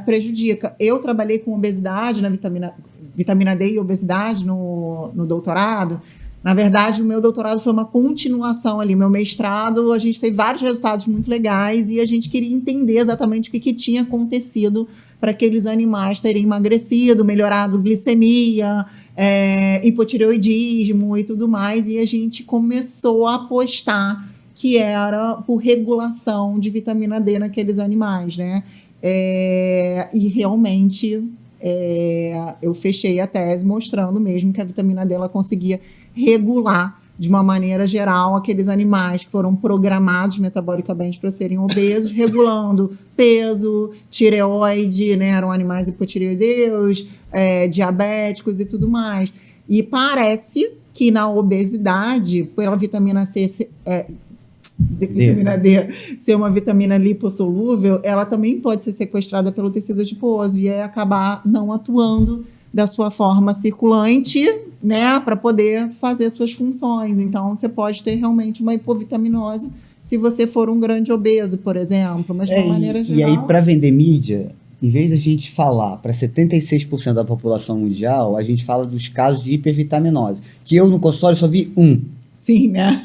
prejudica. Eu trabalhei com obesidade, na vitamina D e obesidade no doutorado. Na verdade, o meu doutorado foi uma continuação ali. Meu mestrado, a gente teve vários resultados muito legais e a gente queria entender exatamente o que tinha acontecido para aqueles animais terem emagrecido, melhorado glicemia, hipotireoidismo e tudo mais. E a gente começou a apostar que era por regulação de vitamina D naqueles animais, né? E realmente... eu fechei a tese mostrando mesmo que a vitamina D ela conseguia regular de uma maneira geral aqueles animais que foram programados metabolicamente para serem obesos, regulando peso, tireoide, né? Eram animais hipotireoideus, diabéticos e tudo mais. E parece que na obesidade, pela vitamina C... vitamina D ser uma vitamina lipossolúvel, ela também pode ser sequestrada pelo tecido adiposo e acabar não atuando da sua forma circulante, né, para poder fazer suas funções. Então, você pode ter realmente uma hipovitaminose se você for um grande obeso, por exemplo, mas de uma maneira geral... E aí, para vender mídia, em vez de a gente falar para 76% da população mundial, a gente fala dos casos de hipervitaminose, que eu no consultório só vi um. Sim, né?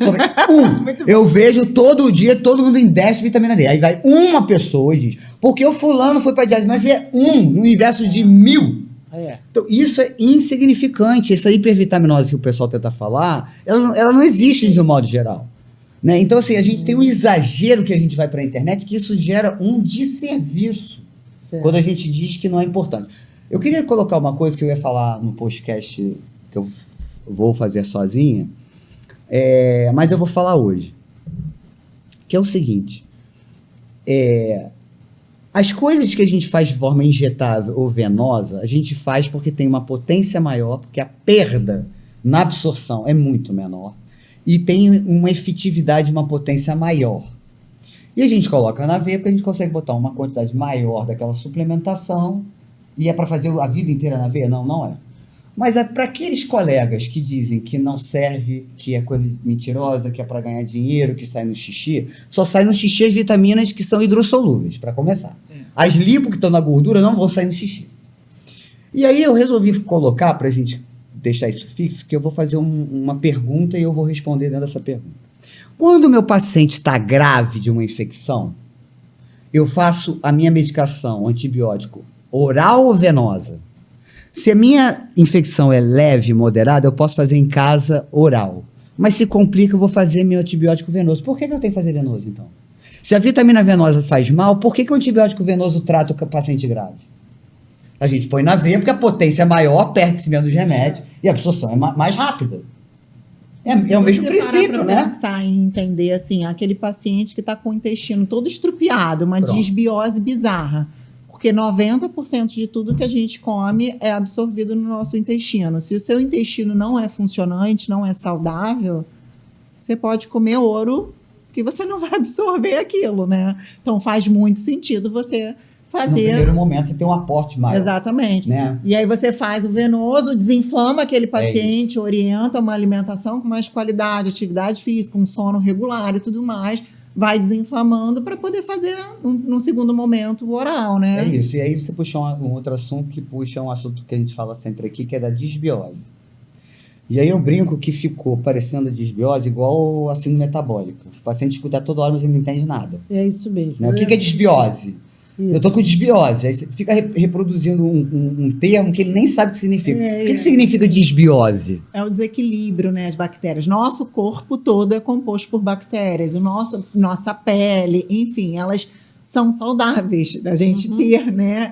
Eu vejo todo dia todo mundo em déficit de vitamina D. Aí vai uma pessoa e diz, porque o fulano foi para diálise, mas é no universo de 1000. Então, isso é insignificante. Essa hipervitaminose que o pessoal tenta falar, ela não existe de um modo geral. Né? Então, assim, a gente tem um exagero que a gente vai para a internet que isso gera um desserviço quando a gente diz que não é importante. Eu queria colocar uma coisa que eu ia falar no podcast que eu vou fazer sozinha, mas eu vou falar hoje, que é o seguinte, as coisas que a gente faz de forma injetável ou venosa, a gente faz porque tem uma potência maior, porque a perda na absorção é muito menor e tem uma efetividade, uma potência maior. E a gente coloca na veia porque a gente consegue botar uma quantidade maior daquela suplementação e é para fazer a vida inteira na veia? Não, não é. Mas é para aqueles colegas que dizem que não serve, que é coisa mentirosa, que é para ganhar dinheiro, que sai no xixi, só sai no xixi as vitaminas que são hidrossolúveis, para começar. As lipo que estão na gordura não vão sair no xixi. E aí eu resolvi colocar, para a gente deixar isso fixo, que eu vou fazer uma pergunta e eu vou responder dentro dessa pergunta. Quando o meu paciente está grave de uma infecção, eu faço a minha medicação antibiótico oral ou venosa? Se a minha infecção é leve, moderada, eu posso fazer em casa oral. Mas se complica, eu vou fazer meu antibiótico venoso. Por que eu tenho que fazer venoso, então? Se a vitamina venosa faz mal, por que o antibiótico venoso trata o paciente grave? A gente põe na veia porque a potência é maior, perde-se menos remédio e a absorção é mais rápida. É o mesmo princípio, né? Pensar em entender, assim, aquele paciente que está com o intestino todo estrupiado, uma disbiose bizarra. Porque 90% de tudo que a gente come é absorvido no nosso intestino. Se o seu intestino não é funcionante, não é saudável, você pode comer ouro, que você não vai absorver aquilo, né? Então faz muito sentido você No fazer. primeiro momento, você tem um aporte maior. Exatamente. Né? E aí você faz o venoso, desinflama aquele paciente, orienta uma alimentação com mais qualidade, atividade física, um sono regular e tudo mais, vai desinflamando para poder fazer, num segundo momento, o oral, né? É isso. E aí você puxou um outro assunto que puxa um assunto que a gente fala sempre aqui, que é da disbiose. E aí eu brinco que ficou parecendo a disbiose igual a síndrome metabólica. O paciente escuta toda hora, mas ele não entende nada. É isso mesmo. Né? O que é disbiose? Isso. Eu tô com disbiose. Aí você fica reproduzindo um termo que ele nem sabe o que significa. O que significa disbiose? É o desequilíbrio, né, as bactérias. Nosso corpo todo é composto por bactérias. Nossa pele, enfim, elas são saudáveis da gente ter, né,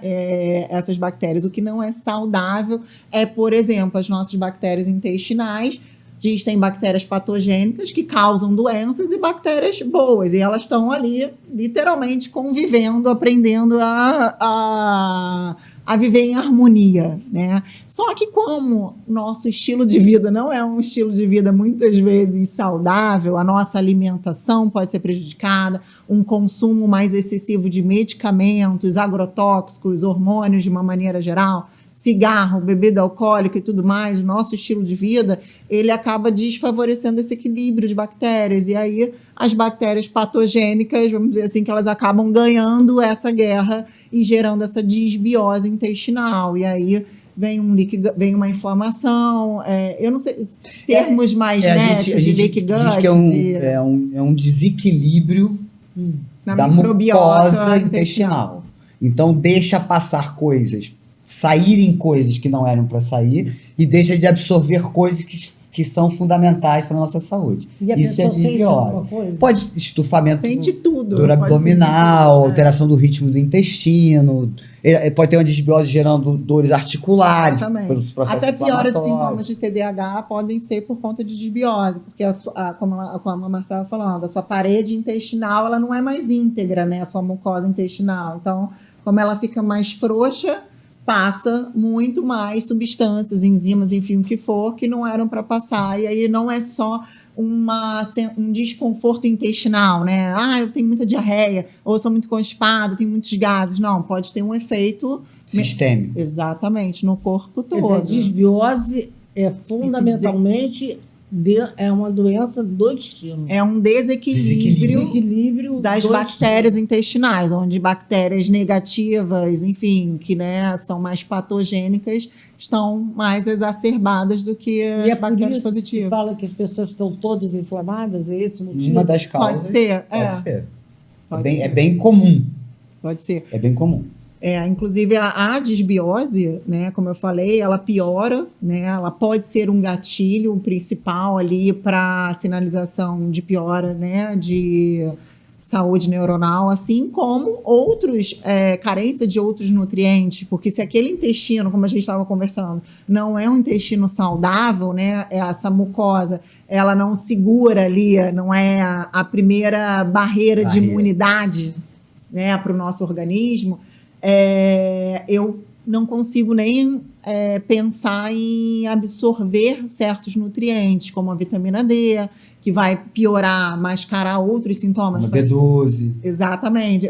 essas bactérias. O que não é saudável é, por exemplo, as nossas bactérias intestinais. A gente tem bactérias patogênicas que causam doenças e bactérias boas. E elas estão ali, literalmente, convivendo, aprendendo a viver em harmonia, né? Só que como nosso estilo de vida não é um estilo de vida, muitas vezes, saudável, a nossa alimentação pode ser prejudicada, um consumo mais excessivo de medicamentos, agrotóxicos, hormônios de uma maneira geral, cigarro, bebida alcoólica e tudo mais, o nosso estilo de vida, ele acaba desfavorecendo esse equilíbrio de bactérias. E aí, as bactérias patogênicas, vamos dizer assim, que elas acabam ganhando essa guerra e gerando essa disbiose intestinal. E aí, vem uma inflamação, eu não sei, termos mais médicos de leaky gut. Diz que é um desequilíbrio na da mucosa intestinal. Então, deixa passar coisas, saírem coisas que não eram para sair e deixa de absorver coisas que são fundamentais para a nossa saúde. E a Isso é pessoa sente alguma disbiose. coisa? Pode estufamento Sente tudo. dor pode abdominal, sentir tudo, alteração do ritmo do intestino, pode ter uma disbiose gerando dores articulares, pelos processos até piora de inflamatórios. sintomas de TDAH podem ser por conta de disbiose, porque como a Marcela estava falando, a sua parede intestinal ela não é mais íntegra, né? A sua mucosa intestinal. Então, como ela fica mais frouxa, passa muito mais substâncias, enzimas, enfim, o que for, que não eram para passar. E aí não é só um desconforto intestinal, né? Ah, eu tenho muita diarreia, ou eu sou muito constipado, tenho muitos gases. Não, pode ter um efeito sistêmico. Exatamente, no corpo todo. Quer dizer, disbiose é fundamentalmente é uma doença do intestino. É um desequilíbrio das bactérias intestinais, onde bactérias negativas, enfim, que né, são mais patogênicas, estão mais exacerbadas do que as bactérias positivas. Você fala que as pessoas estão todas inflamadas, é esse o motivo? Uma das causas. Pode ser, É bem comum. Pode ser. É bem comum. Inclusive a disbiose, né, como eu falei, ela piora, né, ela pode ser um gatilho principal ali para sinalização de piora, né, de saúde neuronal, assim como carência de outros nutrientes, porque se aquele intestino, como a gente estava conversando, não é um intestino saudável, né, essa mucosa, ela não segura ali, não é a primeira barreira de imunidade, né, para o nosso organismo, eu não consigo nem pensar em absorver certos nutrientes, como a vitamina D, que vai piorar, mascarar outros sintomas. Como B12. Exatamente.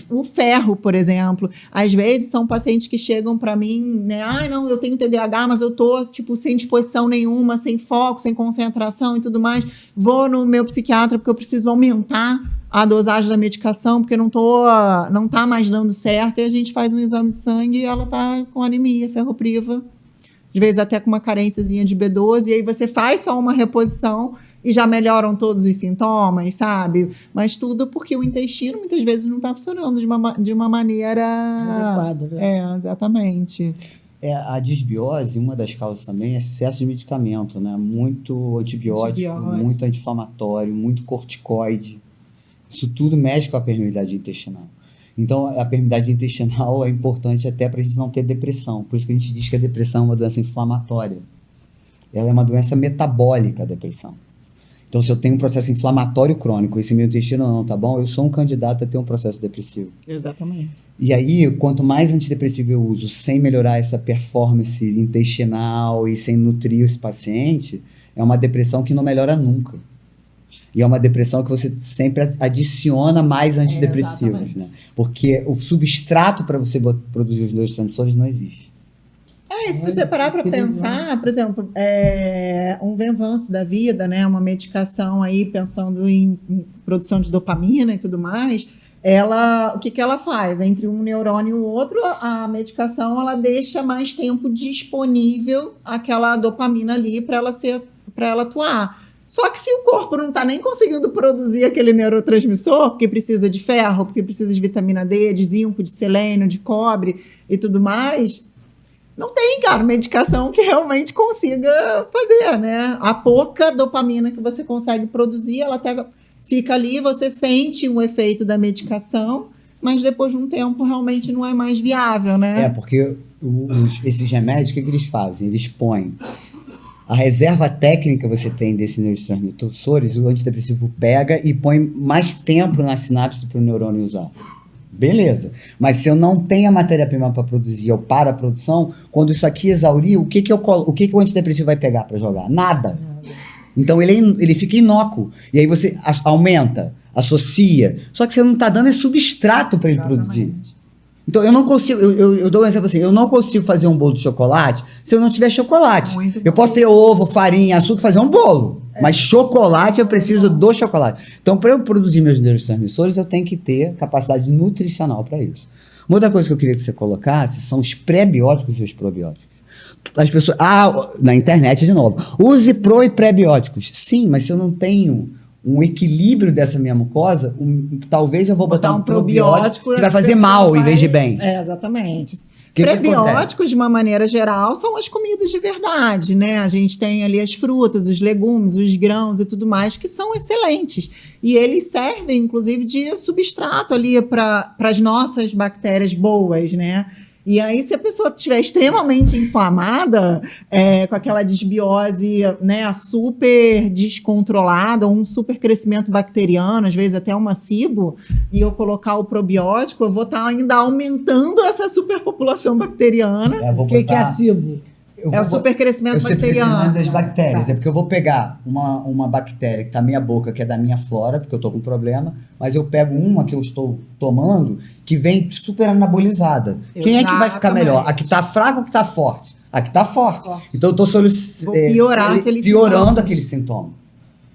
O ferro, por exemplo. Às vezes são pacientes que chegam para mim, né? Ah, não, eu tenho TDAH, mas eu tô, sem disposição nenhuma, sem foco, sem concentração e tudo mais. Vou no meu psiquiatra porque eu preciso aumentar a dosagem da medicação, porque não tá mais dando certo, e a gente faz um exame de sangue e ela tá com anemia ferropriva, às vezes até com uma carênciazinha de B12, e aí você faz só uma reposição e já melhoram todos os sintomas, sabe? Mas tudo porque o intestino muitas vezes não está funcionando de uma maneira adequada, né? Exatamente. A disbiose, uma das causas também é excesso de medicamento, né? Muito antibiótico, muito anti-inflamatório, muito corticoide. Isso tudo mexe com a permeabilidade intestinal. Então, a permeabilidade intestinal é importante até para a gente não ter depressão. Por isso que a gente diz que a depressão é uma doença inflamatória. Ela é uma doença metabólica, a depressão. Então, se eu tenho um processo inflamatório crônico e se meu intestino não está bom, eu sou um candidato a ter um processo depressivo. Exatamente. E aí, quanto mais antidepressivo eu uso sem melhorar essa performance intestinal e sem nutrir esse paciente, é uma depressão que não melhora nunca. E é uma depressão que você sempre adiciona mais antidepressivos, exatamente. né? Porque o substrato para você produzir os neurotransmissores não existe. E se você parar para pensar, por exemplo, um Venvance da vida, né, uma medicação aí pensando em produção de dopamina e tudo mais, o que ela faz? Entre um neurônio e o outro, a medicação ela deixa mais tempo disponível aquela dopamina ali para ela atuar. Só que se o corpo não está nem conseguindo produzir aquele neurotransmissor, porque precisa de ferro, porque precisa de vitamina D, de zinco, de selênio, de cobre e tudo mais, não tem, cara, medicação que realmente consiga fazer, né? A pouca dopamina que você consegue produzir, ela fica ali, você sente o efeito da medicação, mas depois de um tempo realmente não é mais viável, né? Porque esses remédios, o que eles fazem? Eles põem a reserva técnica que você tem desses neurotransmissores, o antidepressivo pega e põe mais tempo na sinapse para o neurônio usar. Beleza. Mas se eu não tenho a matéria-prima para produzir, eu paro a produção, quando isso aqui exaurir, o que o antidepressivo vai pegar para jogar? Nada. Então ele fica inócuo. E aí você aumenta, associa. Só que você não está dando esse substrato para ele produzir. Então eu não consigo, eu dou um exemplo assim, eu não consigo fazer um bolo de chocolate se eu não tiver chocolate. Eu posso ter ovo, farinha, açúcar, fazer um bolo. Mas chocolate, eu preciso do chocolate. Então, para eu produzir meus neurotransmissores, eu tenho que ter capacidade nutricional para isso. Uma outra coisa que eu queria que você colocasse são os pré-bióticos e os probióticos. As pessoas... na internet de novo. Use pro e pré-bióticos. Sim, mas se eu não tenho um equilíbrio dessa minha mucosa, talvez eu vou botar um probiótico que vai fazer mal em vez de bem. Exatamente. Prebióticos, de uma maneira geral, são as comidas de verdade, né? A gente tem ali as frutas, os legumes, os grãos e tudo mais, que são excelentes. E eles servem, inclusive, de substrato ali para as nossas bactérias boas, né? E aí, se a pessoa estiver extremamente inflamada, com aquela desbiose, né, super descontrolada, ou um super crescimento bacteriano, às vezes até uma SIBO, e eu colocar o probiótico, eu vou estar ainda aumentando essa superpopulação bacteriana. O que é a SIBO? É o supercrescimento bacteriano. Das bactérias. Tá. É porque eu vou pegar uma bactéria que está na minha boca, que é da minha flora, porque eu estou com problema, mas eu pego uma que eu estou tomando, que vem super anabolizada. Exatamente. Quem é que vai ficar melhor? A que está fraca ou a que está forte? A que está forte. Então eu estou piorando aquele sintoma.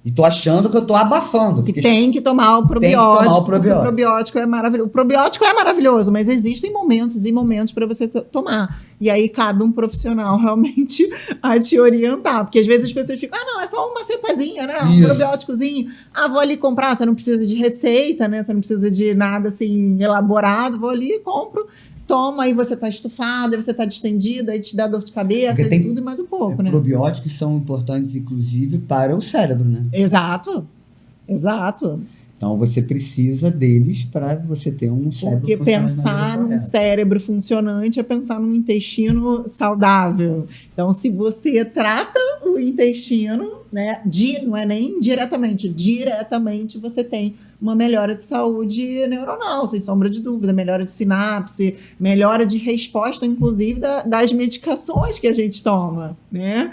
E tô achando que eu tô abafando. Que tem que tomar o probiótico. Porque o probiótico é maravilhoso. O probiótico é maravilhoso, mas existem momentos e momentos para você tomar. E aí cabe um profissional realmente a te orientar. Porque às vezes as pessoas ficam, não, é só uma cepazinha, né? Um probióticozinho. Vou ali comprar, você não precisa de receita, né? Você não precisa de nada assim elaborado. Vou ali e compro. Toma, aí você tá estufado, aí você tá distendido, aí te dá dor de cabeça, e tudo e mais um pouco, né? Probióticos são importantes, inclusive, para o cérebro, né? Exato. Então, você precisa deles para você ter um cérebro Porque pensar num cérebro funcionante é pensar num intestino saudável. Então, se você trata o intestino, né, não é nem diretamente você tem uma melhora de saúde neuronal, sem sombra de dúvida, melhora de sinapse, melhora de resposta, inclusive, das medicações que a gente toma, né?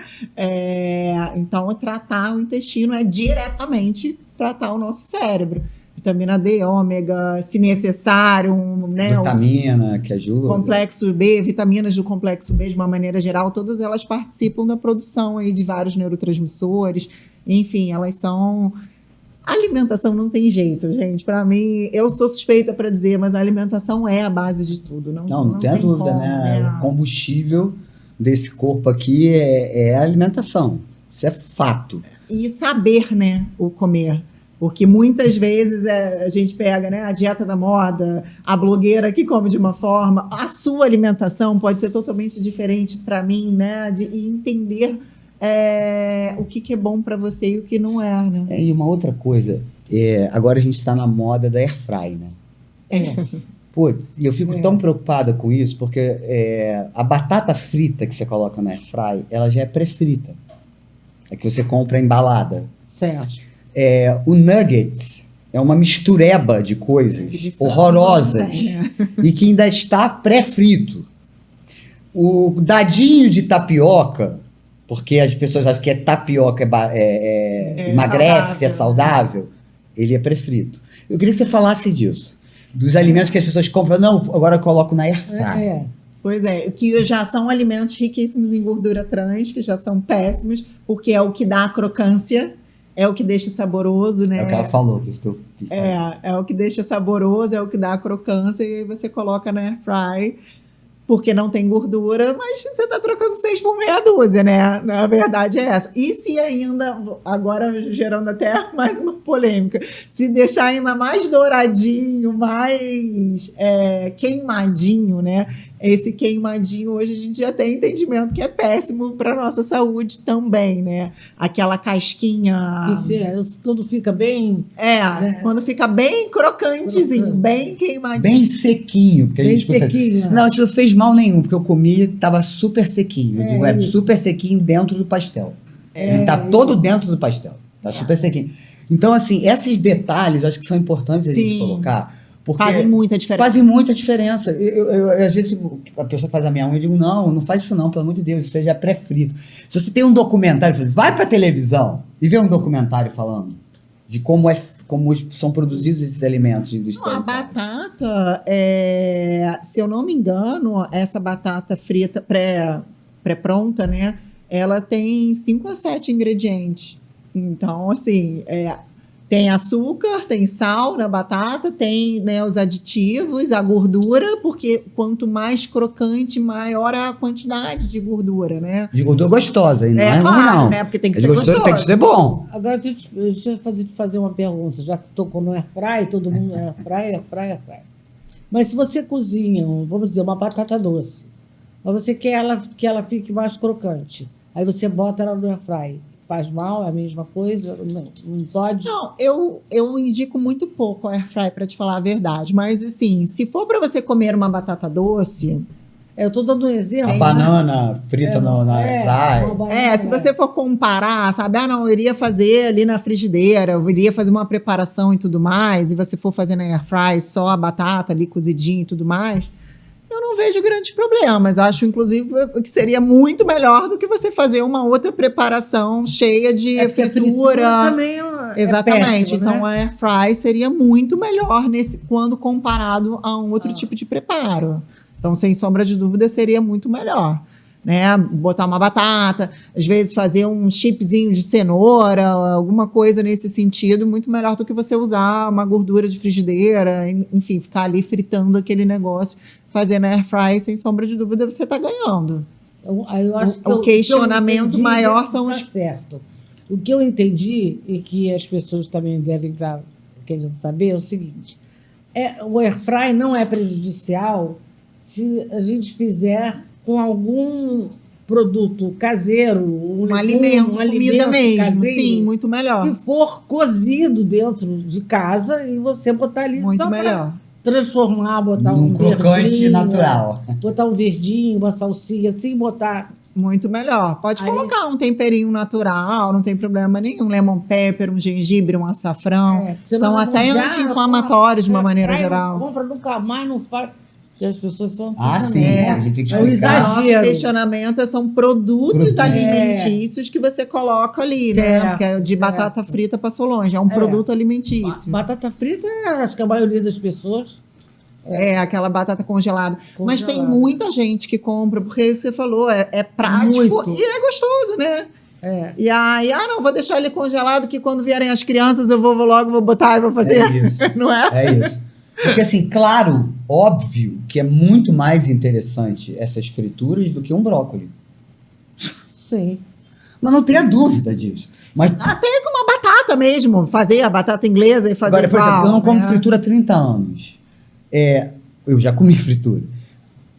Então, tratar o intestino é diretamente tratar o nosso cérebro. Vitamina D, ômega, se necessário, né? Vitamina que ajuda. Complexo B, vitaminas do complexo B, de uma maneira geral, todas elas participam da produção aí de vários neurotransmissores. Enfim, elas são... A alimentação não tem jeito, gente. Para mim, eu sou suspeita para dizer, mas a alimentação é a base de tudo. Não tem dúvida, né? O combustível desse corpo aqui é a alimentação. Isso é fato. E saber, né, o comer. Porque muitas vezes a gente pega, né, a dieta da moda, a blogueira que come de uma forma, a sua alimentação pode ser totalmente diferente para mim, né, de entender o que é bom para você e o que não é, né? E uma outra coisa, agora a gente está na moda da airfry, né? Putz, e eu fico tão preocupada com isso, porque a batata frita que você coloca na airfry, ela já é pré-frita. É que você compra embalada. Certo. O nuggets é uma mistureba de coisas horrorosas e que ainda está pré-frito. O dadinho de tapioca porque as pessoas acham que tapioca emagrece, saudável. é saudável, ele é pré-frito. Eu queria que você falasse disso. Dos alimentos que as pessoas compram. Não, agora eu coloco na air fryer. Pois é, que já são alimentos riquíssimos em gordura trans, que já são péssimos, porque é o que dá a crocância, é o que deixa saboroso, né? É o que ela falou, que isso que eu fiz. É o que deixa saboroso, é o que dá a crocância, e aí você coloca na air fry, porque não tem gordura, mas você está trocando 6 por meia dúzia, né? Na verdade é essa. E se ainda, agora gerando até mais uma polêmica, se deixar ainda mais douradinho, mais queimadinho, né? Esse queimadinho hoje a gente já tem entendimento que é péssimo para nossa saúde também, né? Aquela casquinha... Quando fica bem... quando fica bem crocantezinho, bem queimadinho. Bem sequinho. Porque Bem a gente sequinho. Não, isso não fez mal nenhum, porque eu comi, tava super sequinho. Eu digo, Isso. super sequinho dentro do pastel. Ele tá todo dentro do pastel. Tá super sequinho. Então, assim, esses detalhes eu acho que são importantes a gente Sim. colocar. Porque Fazem muita diferença. fazem muita diferença. Às vezes a pessoa faz a minha unha, eu digo, não faz isso não, pelo amor de Deus, isso seja pré-frito. Se você tem um documentário, vai pra televisão e vê um documentário falando de como são produzidos esses alimentos A industrializados. batata, se eu não me engano, essa batata frita pré-pronta, né? Ela tem 5 a 7 ingredientes. Então, assim, tem açúcar, tem sal na batata, tem, né, os aditivos, a gordura, porque quanto mais crocante, maior a quantidade de gordura, né? De gordura gostosa, e não é ruim, claro, não. né? Porque tem que De ser gordura gostoso. tem que ser bom. Agora, deixa eu te fazer uma pergunta. Já que tocou no air fry, todo mundo air fry. Mas se você cozinha, vamos dizer, uma batata doce, mas você quer que ela fique mais crocante, aí você bota ela no air fry. Faz mal? É a mesma coisa? Não pode? Não, eu indico muito pouco a air fry, para te falar a verdade. Mas, assim, se for para você comer uma batata doce... Eu estou dando um exemplo. A banana frita na air fry. se você for comparar, sabe? Eu iria fazer ali na frigideira, eu iria fazer uma preparação e tudo mais, e você for fazer na air fry só a batata ali cozidinha e tudo mais, eu não vejo grandes problemas. Acho, inclusive, que seria muito melhor do que você fazer uma outra preparação cheia de porque a fritura. também Exatamente. péssimo, né? Então, a air fry seria muito melhor quando comparado a um outro tipo de preparo. Então, sem sombra de dúvida, seria muito melhor. Né? Botar uma batata, às vezes fazer um chipzinho de cenoura, alguma coisa nesse sentido, muito melhor do que você usar uma gordura de frigideira, enfim, ficar ali fritando aquele negócio, fazer na air fry, sem sombra de dúvida, você está ganhando. Eu acho O questionamento maior são os... Certo. O que eu entendi, e que as pessoas também devem estar querendo saber, é o seguinte: o air fry não é prejudicial se a gente fizer com algum produto caseiro, Um alimento, comida mesmo, caseiro, sim, muito melhor. que for cozido dentro de casa e você botar ali Muito só melhor. transformar, botar Num um crocante verdinho, natural. botar um verdinho, uma salsinha, assim, botar... Muito melhor. Pode Aí- colocar um temperinho natural, não tem problema nenhum. Lemon pepper, um gengibre, um açafrão. Você São manda até manjar, anti-inflamatórios de uma maneira traz, geral. Compra, nunca mais, não faz. E as pessoas são assim. Ah, sim. também. A gente tem que É o explicar. Nosso exagero. questionamento são produtos Produtos. alimentícios que você coloca ali, né? Certo, Porque de certo. batata frita passou longe. É um produto alimentício. Batata frita, acho que a maioria das pessoas. É, aquela batata congelada. Mas tem Congelada. muita gente que compra, porque isso que você falou, é prático Muito. e é gostoso, né? É. E aí, não, vou deixar ele congelado que quando vierem as crianças eu vou logo, vou botar e vou fazer. É isso. Não é? É isso. Porque, assim, claro, óbvio que é muito mais interessante essas frituras do que um brócolis. Sim. Mas não tenha dúvida disso. Mas, Até com uma batata mesmo, fazer a batata inglesa e fazer agora, por igual, exemplo, eu não como né? fritura há 30 anos. Eu já comi fritura.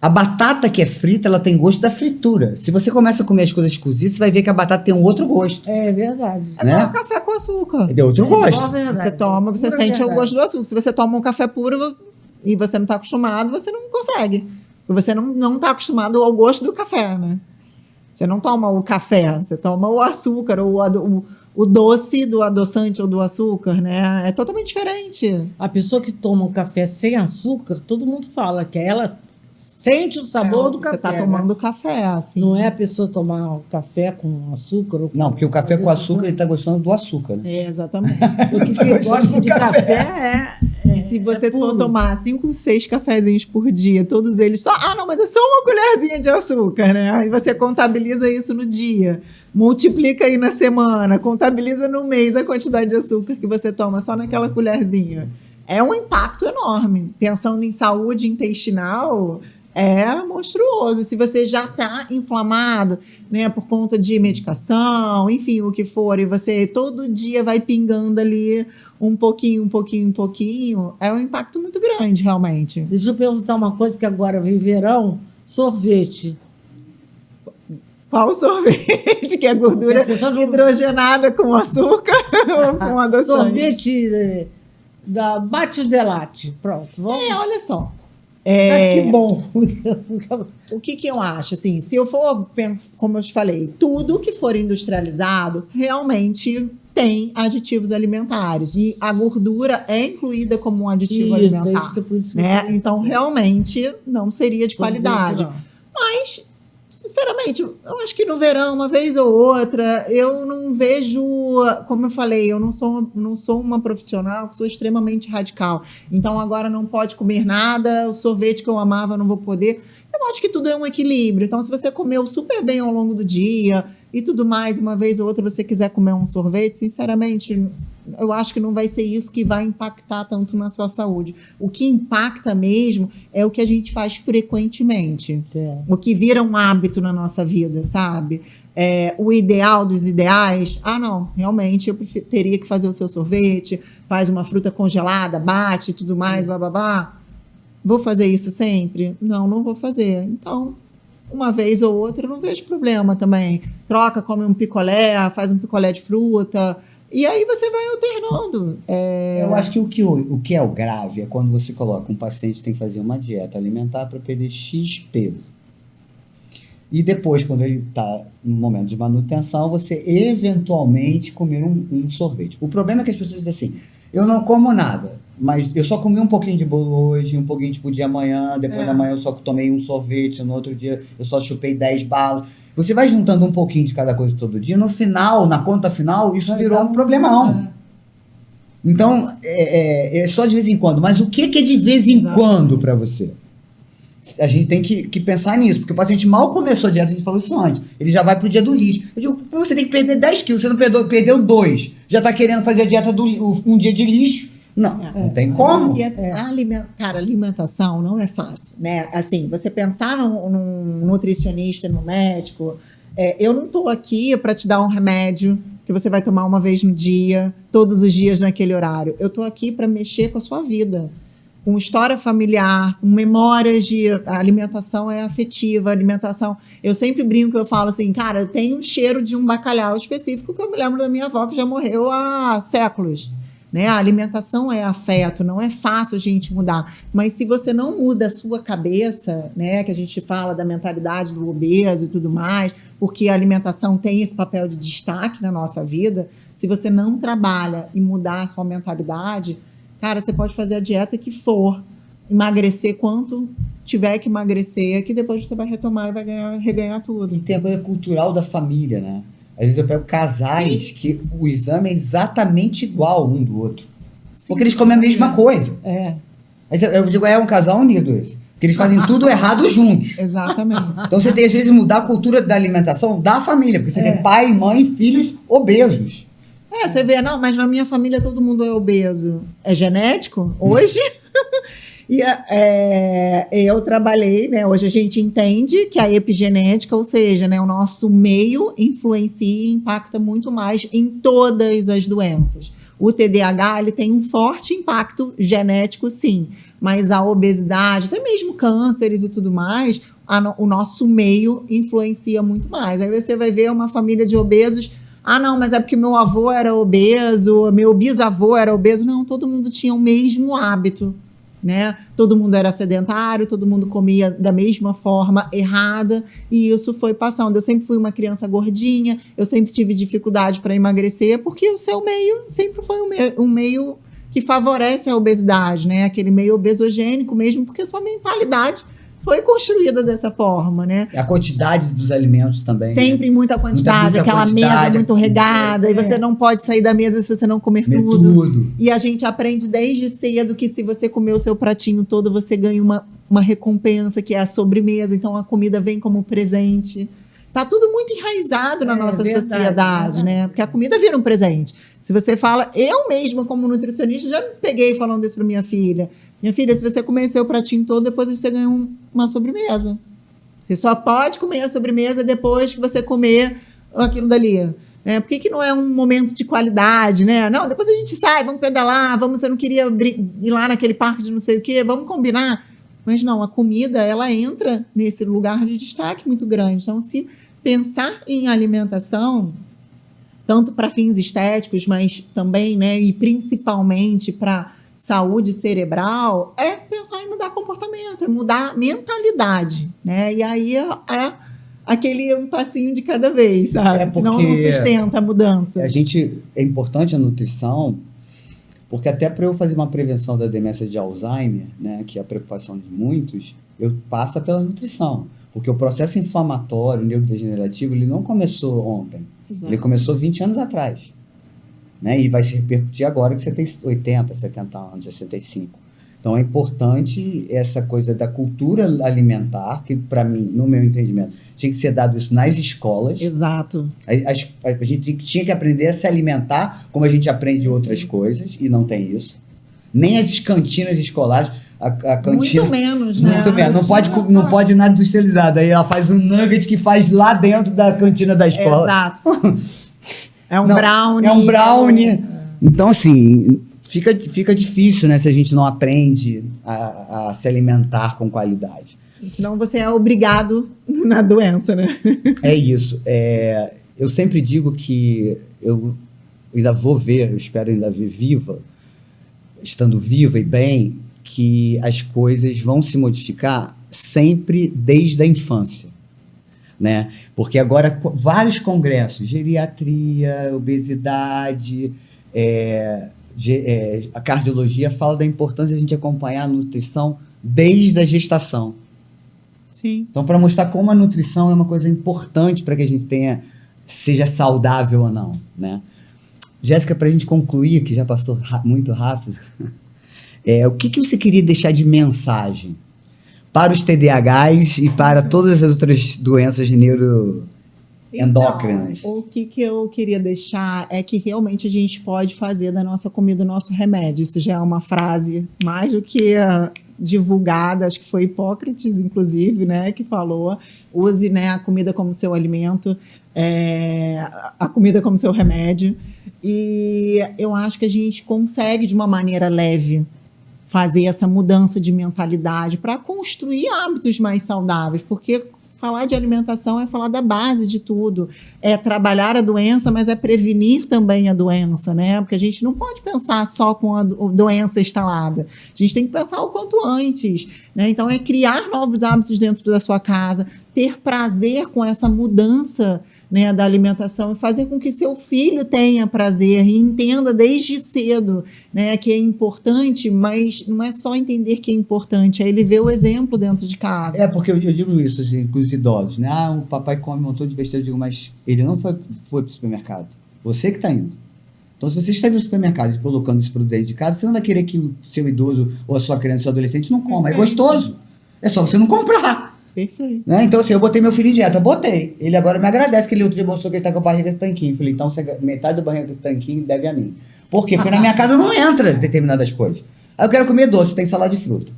A batata que é frita, ela tem gosto da fritura. Se você começa a comer as coisas cozidas, você vai ver que a batata tem um outro gosto. É verdade. É né? igual café com açúcar. Tem outro gosto. Verdade. Você toma, você Pura sente o verdade. gosto do açúcar. Se você toma um café puro e você não está acostumado, você não consegue. Porque você não está acostumado ao gosto do café, né? Você não toma o café, você toma o açúcar, ou o doce do adoçante ou do açúcar, né? É totalmente diferente. A pessoa que toma um café sem açúcar, todo mundo fala que ela sente o sabor do café. Você está tomando café, assim. Não é a pessoa tomar o café com açúcar. Ou com... Não, porque o café com açúcar, ele está gostando do açúcar, né? Exatamente. O que eu gosto de café E se você for tomar 5, 6 cafezinhos por dia, todos eles só... Ah, não, mas é só uma colherzinha de açúcar, né? Aí você contabiliza isso no dia, multiplica aí na semana, contabiliza no mês a quantidade de açúcar que você toma só naquela colherzinha. É um impacto enorme. Pensando em saúde intestinal... É monstruoso. Se você já está inflamado, né, por conta de medicação, enfim, o que for, e você todo dia vai pingando ali um pouquinho, é um impacto muito grande, realmente. Deixa eu perguntar uma coisa que agora vem verão, sorvete. Qual sorvete? Que é gordura hidrogenada com açúcar ou com adoçante? Sorvete da Bate-Delate. Pronto, vamos. Olha só. Que bom. O que eu acho? Assim, se eu for pensar, como eu te falei, tudo que for industrializado realmente tem aditivos alimentares. E a gordura é incluída como um aditivo alimentar. Isso que é por isso né? Então, realmente, não seria de qualidade. Não. Mas, sinceramente, eu acho que no verão, uma vez ou outra, eu não vejo, como eu falei, eu não sou uma profissional que sou extremamente radical. Então, agora não pode comer nada, o sorvete que eu amava não vou poder. Eu acho que tudo é um equilíbrio. Então, se você comeu super bem ao longo do dia e tudo mais, uma vez ou outra você quiser comer um sorvete, sinceramente, eu acho que não vai ser isso que vai impactar tanto na sua saúde. O que impacta mesmo é o que a gente faz frequentemente. Certo. O que vira um hábito na nossa vida, sabe? O ideal dos ideais. Ah, não, realmente eu teria que fazer o seu sorvete, faz uma fruta congelada, bate e tudo mais, blá, blá, blá. Vou fazer isso sempre? Não, não vou fazer. Então, uma vez ou outra, eu não vejo problema também. Troca, come um picolé, faz um picolé de fruta. E aí você vai alternando. Eu acho que o que é o grave é quando você coloca um paciente que tem que fazer uma dieta alimentar para perder X peso. E depois, quando ele está no momento de manutenção, você eventualmente comer um sorvete. O problema é que as pessoas dizem assim, eu não como nada, mas eu só comi um pouquinho de bolo hoje, um pouquinho tipo de amanhã, depois da manhã eu só tomei um sorvete, no outro dia eu só chupei 10 balas. Você vai juntando um pouquinho de cada coisa todo dia, no final, na conta final, isso virou um problemão. Então, é só de vez em quando. Mas o que é de vez em quando para você? A gente tem que pensar nisso, porque o paciente mal começou a dieta, a gente falou isso antes, ele já vai pro dia do lixo. Eu digo, você tem que perder 10 quilos, você não perdeu 2, já está querendo fazer a dieta um dia de lixo. Não tem como. Cara, alimentação não é fácil, né? Assim, você pensar num nutricionista, num médico, eu não estou aqui para te dar um remédio que você vai tomar uma vez no dia, todos os dias naquele horário. Eu estou aqui para mexer com a sua vida, com história familiar, com memórias a alimentação é afetiva, alimentação... Eu sempre brinco, eu falo assim, cara, eu tenho um cheiro de um bacalhau específico que eu me lembro da minha avó que já morreu há séculos. Né? A alimentação é afeto, não é fácil a gente mudar. Mas se você não muda a sua cabeça, né, que a gente fala da mentalidade do obeso e tudo mais, porque a alimentação tem esse papel de destaque na nossa vida, se você não trabalha e mudar a sua mentalidade, cara, você pode fazer a dieta que for, emagrecer quanto tiver que emagrecer, que depois você vai retomar e vai reganhar tudo. E tem a coisa cultural da família, né? Às vezes eu pego casais que o exame é exatamente igual um do outro. Sim, porque eles comem a mesma coisa. Mas eu digo, é um casal unido esse. Porque eles fazem tudo errado juntos. Exatamente. Então você tem, às vezes, mudar a cultura da alimentação da família. Porque você tem pai, mãe, filhos obesos. Você vê, não, mas na minha família todo mundo é obeso. É genético? Hoje... E eu trabalhei, né? Hoje a gente entende que a epigenética, ou seja, né, o nosso meio influencia e impacta muito mais em todas as doenças. O TDAH ele tem um forte impacto genético, sim, mas a obesidade, até mesmo cânceres e tudo mais, o nosso meio influencia muito mais. Aí você vai ver uma família de obesos. Ah, não, mas é porque meu avô era obeso, meu bisavô era obeso. Não, todo mundo tinha o mesmo hábito. Né? Todo mundo era sedentário, todo mundo comia da mesma forma errada e isso foi passando. Eu sempre fui uma criança gordinha, eu sempre tive dificuldade para emagrecer porque o seu meio sempre foi um meio que favorece a obesidade, né? Aquele meio obesogênico mesmo, porque a sua mentalidade foi construída dessa forma, né? A quantidade dos alimentos também. Sempre muita quantidade, muita aquela quantidade, mesa muito regada, e você não pode sair da mesa se você não comer tudo. E a gente aprende desde cedo que se você comer o seu pratinho todo, você ganha uma recompensa, que é a sobremesa. Então a comida vem como presente. Tá tudo muito enraizado na nossa sociedade, né? Porque a comida vira um presente. Se você fala, eu mesma como nutricionista já me peguei falando isso para minha filha. Minha filha, se você comer seu pratinho todo, depois você ganha uma sobremesa. Você só pode comer a sobremesa depois que você comer aquilo dali. Né? Por que não é um momento de qualidade, né? Não, depois a gente sai, vamos pedalar, você não queria ir lá naquele parque de não sei o quê, vamos combinar. Mas não, a comida, ela entra nesse lugar de destaque muito grande. Então, se pensar em alimentação, tanto para fins estéticos, mas também, né, e principalmente para saúde cerebral, é pensar em mudar comportamento, é mudar mentalidade, né? E aí é aquele um passinho de cada vez, sabe? Senão não sustenta a mudança. É importante a nutrição, porque até para eu fazer uma prevenção da demência de Alzheimer, né, que é a preocupação de muitos, passa pela nutrição. Porque o processo inflamatório, neurodegenerativo, ele não começou ontem. Exato. Ele começou 20 anos atrás. Né, e vai se repercutir agora que você tem 80, 70 anos, 65. Então é importante essa coisa da cultura alimentar, que para mim, no meu entendimento, tinha que ser dado isso nas escolas. Exato. A gente tinha que aprender a se alimentar como a gente aprende outras coisas, e não tem isso. Nem as cantinas escolares. A cantina, muito menos, né? Muito menos. Não pode nada industrializado. Aí ela faz um nugget que faz lá dentro da cantina da escola. Exato. É um brownie. É um brownie. Então, assim, fica difícil, né? Se a gente não aprende a se alimentar com qualidade. Senão você é obrigado na doença, né? É isso. Eu sempre digo que eu ainda vou ver, eu espero ainda ver estando viva e bem, que as coisas vão se modificar sempre desde a infância. Né? Porque agora vários congressos, geriatria, obesidade, a cardiologia, fala da importância de a gente acompanhar a nutrição desde a gestação. Sim. Então, para mostrar como a nutrição é uma coisa importante para que a gente seja saudável ou não. Né? Jéssica, para a gente concluir, que já passou muito rápido, o que você queria deixar de mensagem para os TDAHs e para todas as outras doenças neuroendócrinas? Então, o que eu queria deixar é que realmente a gente pode fazer da nossa comida o nosso remédio. Isso já é uma frase mais do que divulgada, acho que foi Hipócrates, inclusive, né, que falou, use, né, a comida como seu alimento, a comida como seu remédio. E eu acho que a gente consegue, de uma maneira leve, fazer essa mudança de mentalidade para construir hábitos mais saudáveis, porque falar de alimentação é falar da base de tudo, é trabalhar a doença, mas é prevenir também a doença, né? Porque a gente não pode pensar só com a doença instalada, a gente tem que pensar o quanto antes, né? Então é criar novos hábitos dentro da sua casa, ter prazer com essa mudança, né, da alimentação, e fazer com que seu filho tenha prazer e entenda desde cedo, né, que é importante, mas não é só entender que é importante, é ele ver o exemplo dentro de casa. Porque eu digo isso assim, com os idosos, né? O papai come um montão de besteira, eu digo, mas ele não foi para o supermercado, você que está indo. Então, se você está indo no supermercado e colocando isso para dentro de casa, você não vai querer que o seu idoso ou a sua criança ou adolescente não coma, é gostoso, é só você não comprar. Perfeito. Né? Então, assim, eu botei meu filho em dieta, botei. Ele agora me agradece que ele outro dia mostrou que ele tá com a barriga de tanquinho. Eu falei, então metade da barriga de tanquinho deve a mim. Por quê? Porque na minha casa não entra determinadas coisas. Aí eu quero comer doce, tem salada de fruta.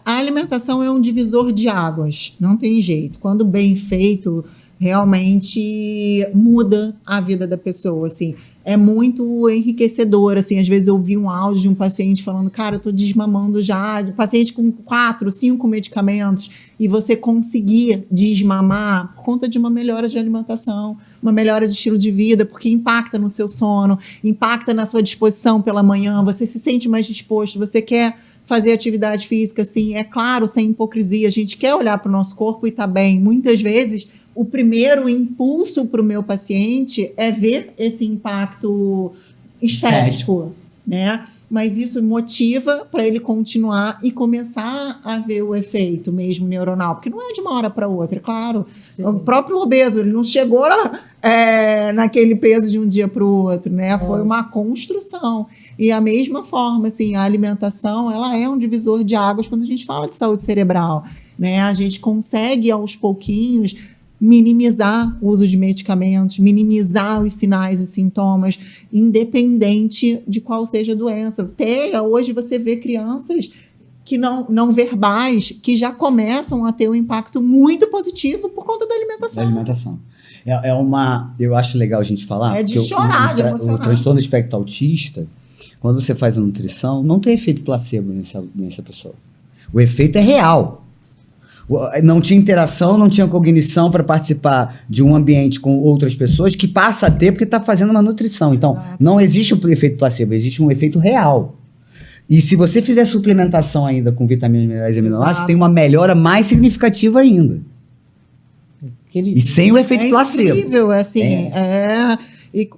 A alimentação é um divisor de águas, não tem jeito. Quando bem feito, realmente muda a vida da pessoa, assim. É muito enriquecedor, assim. Às vezes eu vi um áudio de um paciente falando, cara, eu tô desmamando já, de paciente com 4, 5 medicamentos, e você conseguir desmamar por conta de uma melhora de alimentação, uma melhora de estilo de vida, porque impacta no seu sono, impacta na sua disposição pela manhã, você se sente mais disposto, você quer fazer atividade física, assim, é claro, sem hipocrisia, a gente quer olhar para o nosso corpo e tá bem. Muitas vezes, o primeiro impulso para o meu paciente é ver esse impacto estético, né? Mas isso motiva para ele continuar e começar a ver o efeito mesmo neuronal, porque não é de uma hora para outra, é claro. Sim. O próprio obeso, ele não chegou naquele peso de um dia para o outro, né? Foi uma construção. E a mesma forma, assim, a alimentação, ela é um divisor de águas quando a gente fala de saúde cerebral, né? A gente consegue, aos pouquinhos, minimizar o uso de medicamentos, minimizar os sinais e sintomas, independente de qual seja a doença. Hoje você vê crianças que não verbais, que já começam a ter um impacto muito positivo por conta da alimentação. Da alimentação. Eu acho legal a gente falar. É de porque chorar, de emocionar. O transtorno do espectro autista, quando você faz a nutrição, não tem efeito placebo nessa pessoa. O efeito é real. Não tinha interação, não tinha cognição para participar de um ambiente com outras pessoas, que passa a ter porque está fazendo uma nutrição. Então, Exato. não existe um efeito placebo, existe um efeito real. E se você fizer suplementação ainda com vitaminas, minerais e aminoácidos, Exato. tem uma melhora mais significativa ainda. E sem o efeito placebo. É incrível, assim, e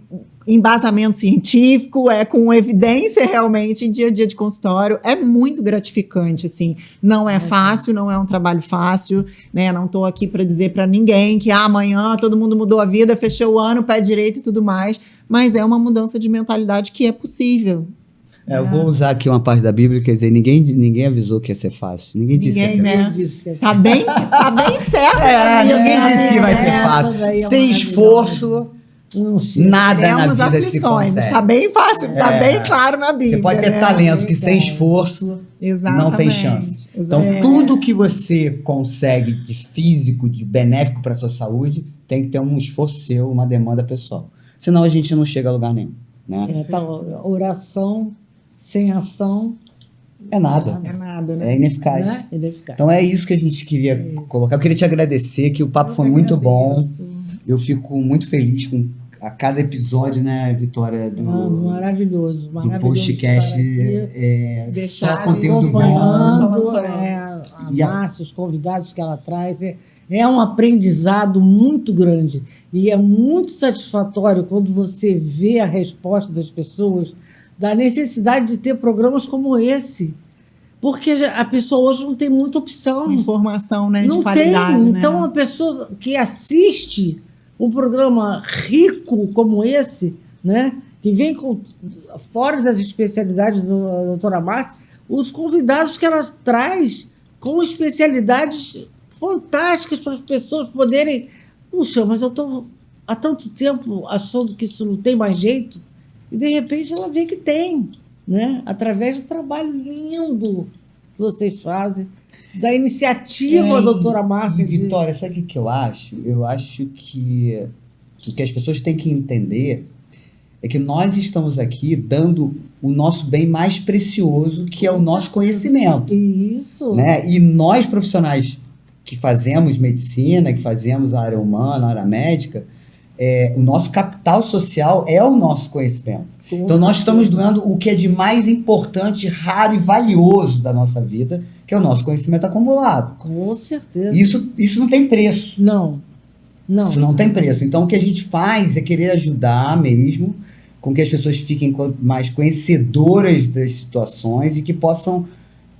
embasamento científico, com evidência realmente em dia a dia de consultório, é muito gratificante, assim, não é fácil, não é um trabalho fácil, né, não estou aqui para dizer para ninguém que amanhã todo mundo mudou a vida, fechou o ano, pé direito e tudo mais, mas é uma mudança de mentalidade que é possível. Eu vou usar aqui uma parte da Bíblia, quer dizer, ninguém avisou que ia ser fácil. Ninguém disse que ia ser fácil. Né? Tá bem certo. Ninguém disse que vai ser fácil. Sem esforço, nada na Teremos vida se aflições, consegue. está bem fácil, está bem claro na Bíblia. Você pode ter né? talento, que sem esforço não tem chance. Então, tudo que você consegue de físico, de benéfico para a sua saúde, tem que ter um esforço seu, uma demanda pessoal. Senão a gente não chega a lugar nenhum. Né? Oração sem ação é nada. É nada, né? É ineficaz. Né? Ineficaz. Então é isso que a gente queria colocar. Eu queria te agradecer, que o papo foi muito bom. Eu fico muito feliz com a cada episódio, né, Vitória, maravilhoso. Do podcast. Só conteúdo bom. Acompanhando a Márcia, os convidados que ela traz. É um aprendizado muito grande. E é muito satisfatório quando você vê a resposta das pessoas da necessidade de ter programas como esse. Porque a pessoa hoje não tem muita opção. Informação, né, não de qualidade. Tem. Né? Então, a pessoa que assiste um programa rico como esse, né, que vem com, fora das especialidades da doutora Márcia, os convidados que ela traz com especialidades fantásticas para as pessoas poderem... Puxa, mas eu estou há tanto tempo achando que isso não tem mais jeito, e de repente ela vê que tem, né? Através do trabalho lindo que vocês fazem, da iniciativa da doutora Márcia. Vitória, sabe o que eu acho? Eu acho que o que as pessoas têm que entender é que nós estamos aqui dando o nosso bem mais precioso, que é o nosso conhecimento. Isso. Né? E nós, profissionais que fazemos medicina, que fazemos a área humana, a área médica, o nosso capital social é o nosso conhecimento. Então, nós estamos doando o que é de mais importante, raro e valioso da nossa vida, que é o nosso conhecimento acumulado. Com certeza. Isso não tem preço. Não. Isso não tem preço. Então, o que a gente faz é querer ajudar mesmo com que as pessoas fiquem mais conhecedoras das situações e que possam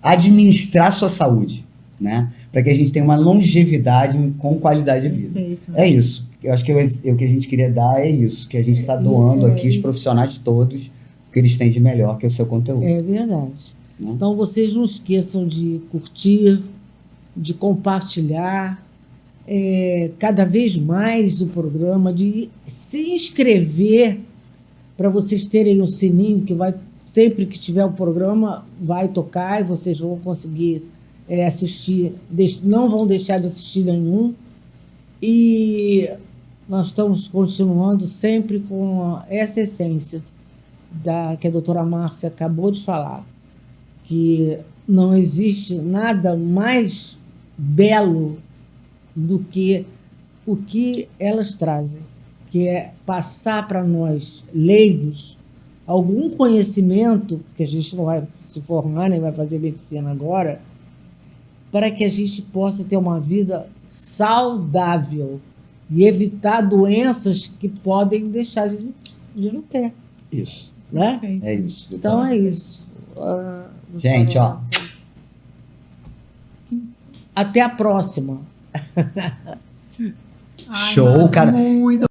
administrar sua saúde, né? Para que a gente tenha uma longevidade com qualidade de vida. Perfeito. É isso. Eu acho que o que a gente queria dar é isso, que a gente está doando aqui, os profissionais todos, o que eles têm de melhor, que é o seu conteúdo. É verdade. Né? Então, vocês não esqueçam de curtir, de compartilhar cada vez mais o programa, de se inscrever para vocês terem um sininho que vai, sempre que tiver o programa, vai tocar e vocês vão conseguir assistir, não vão deixar de assistir nenhum. E nós estamos continuando sempre com essa essência que a doutora Márcia acabou de falar, que não existe nada mais belo do que o que elas trazem, que é passar para nós, leigos, algum conhecimento, que a gente não vai se formar, nem vai fazer medicina agora, para que a gente possa ter uma vida saudável e evitar doenças que podem deixar de não ter. Isso. né? É isso. Então doutora. é isso. Gente, ó. Até a próxima. Ai, Show, Márcia, cara. Muito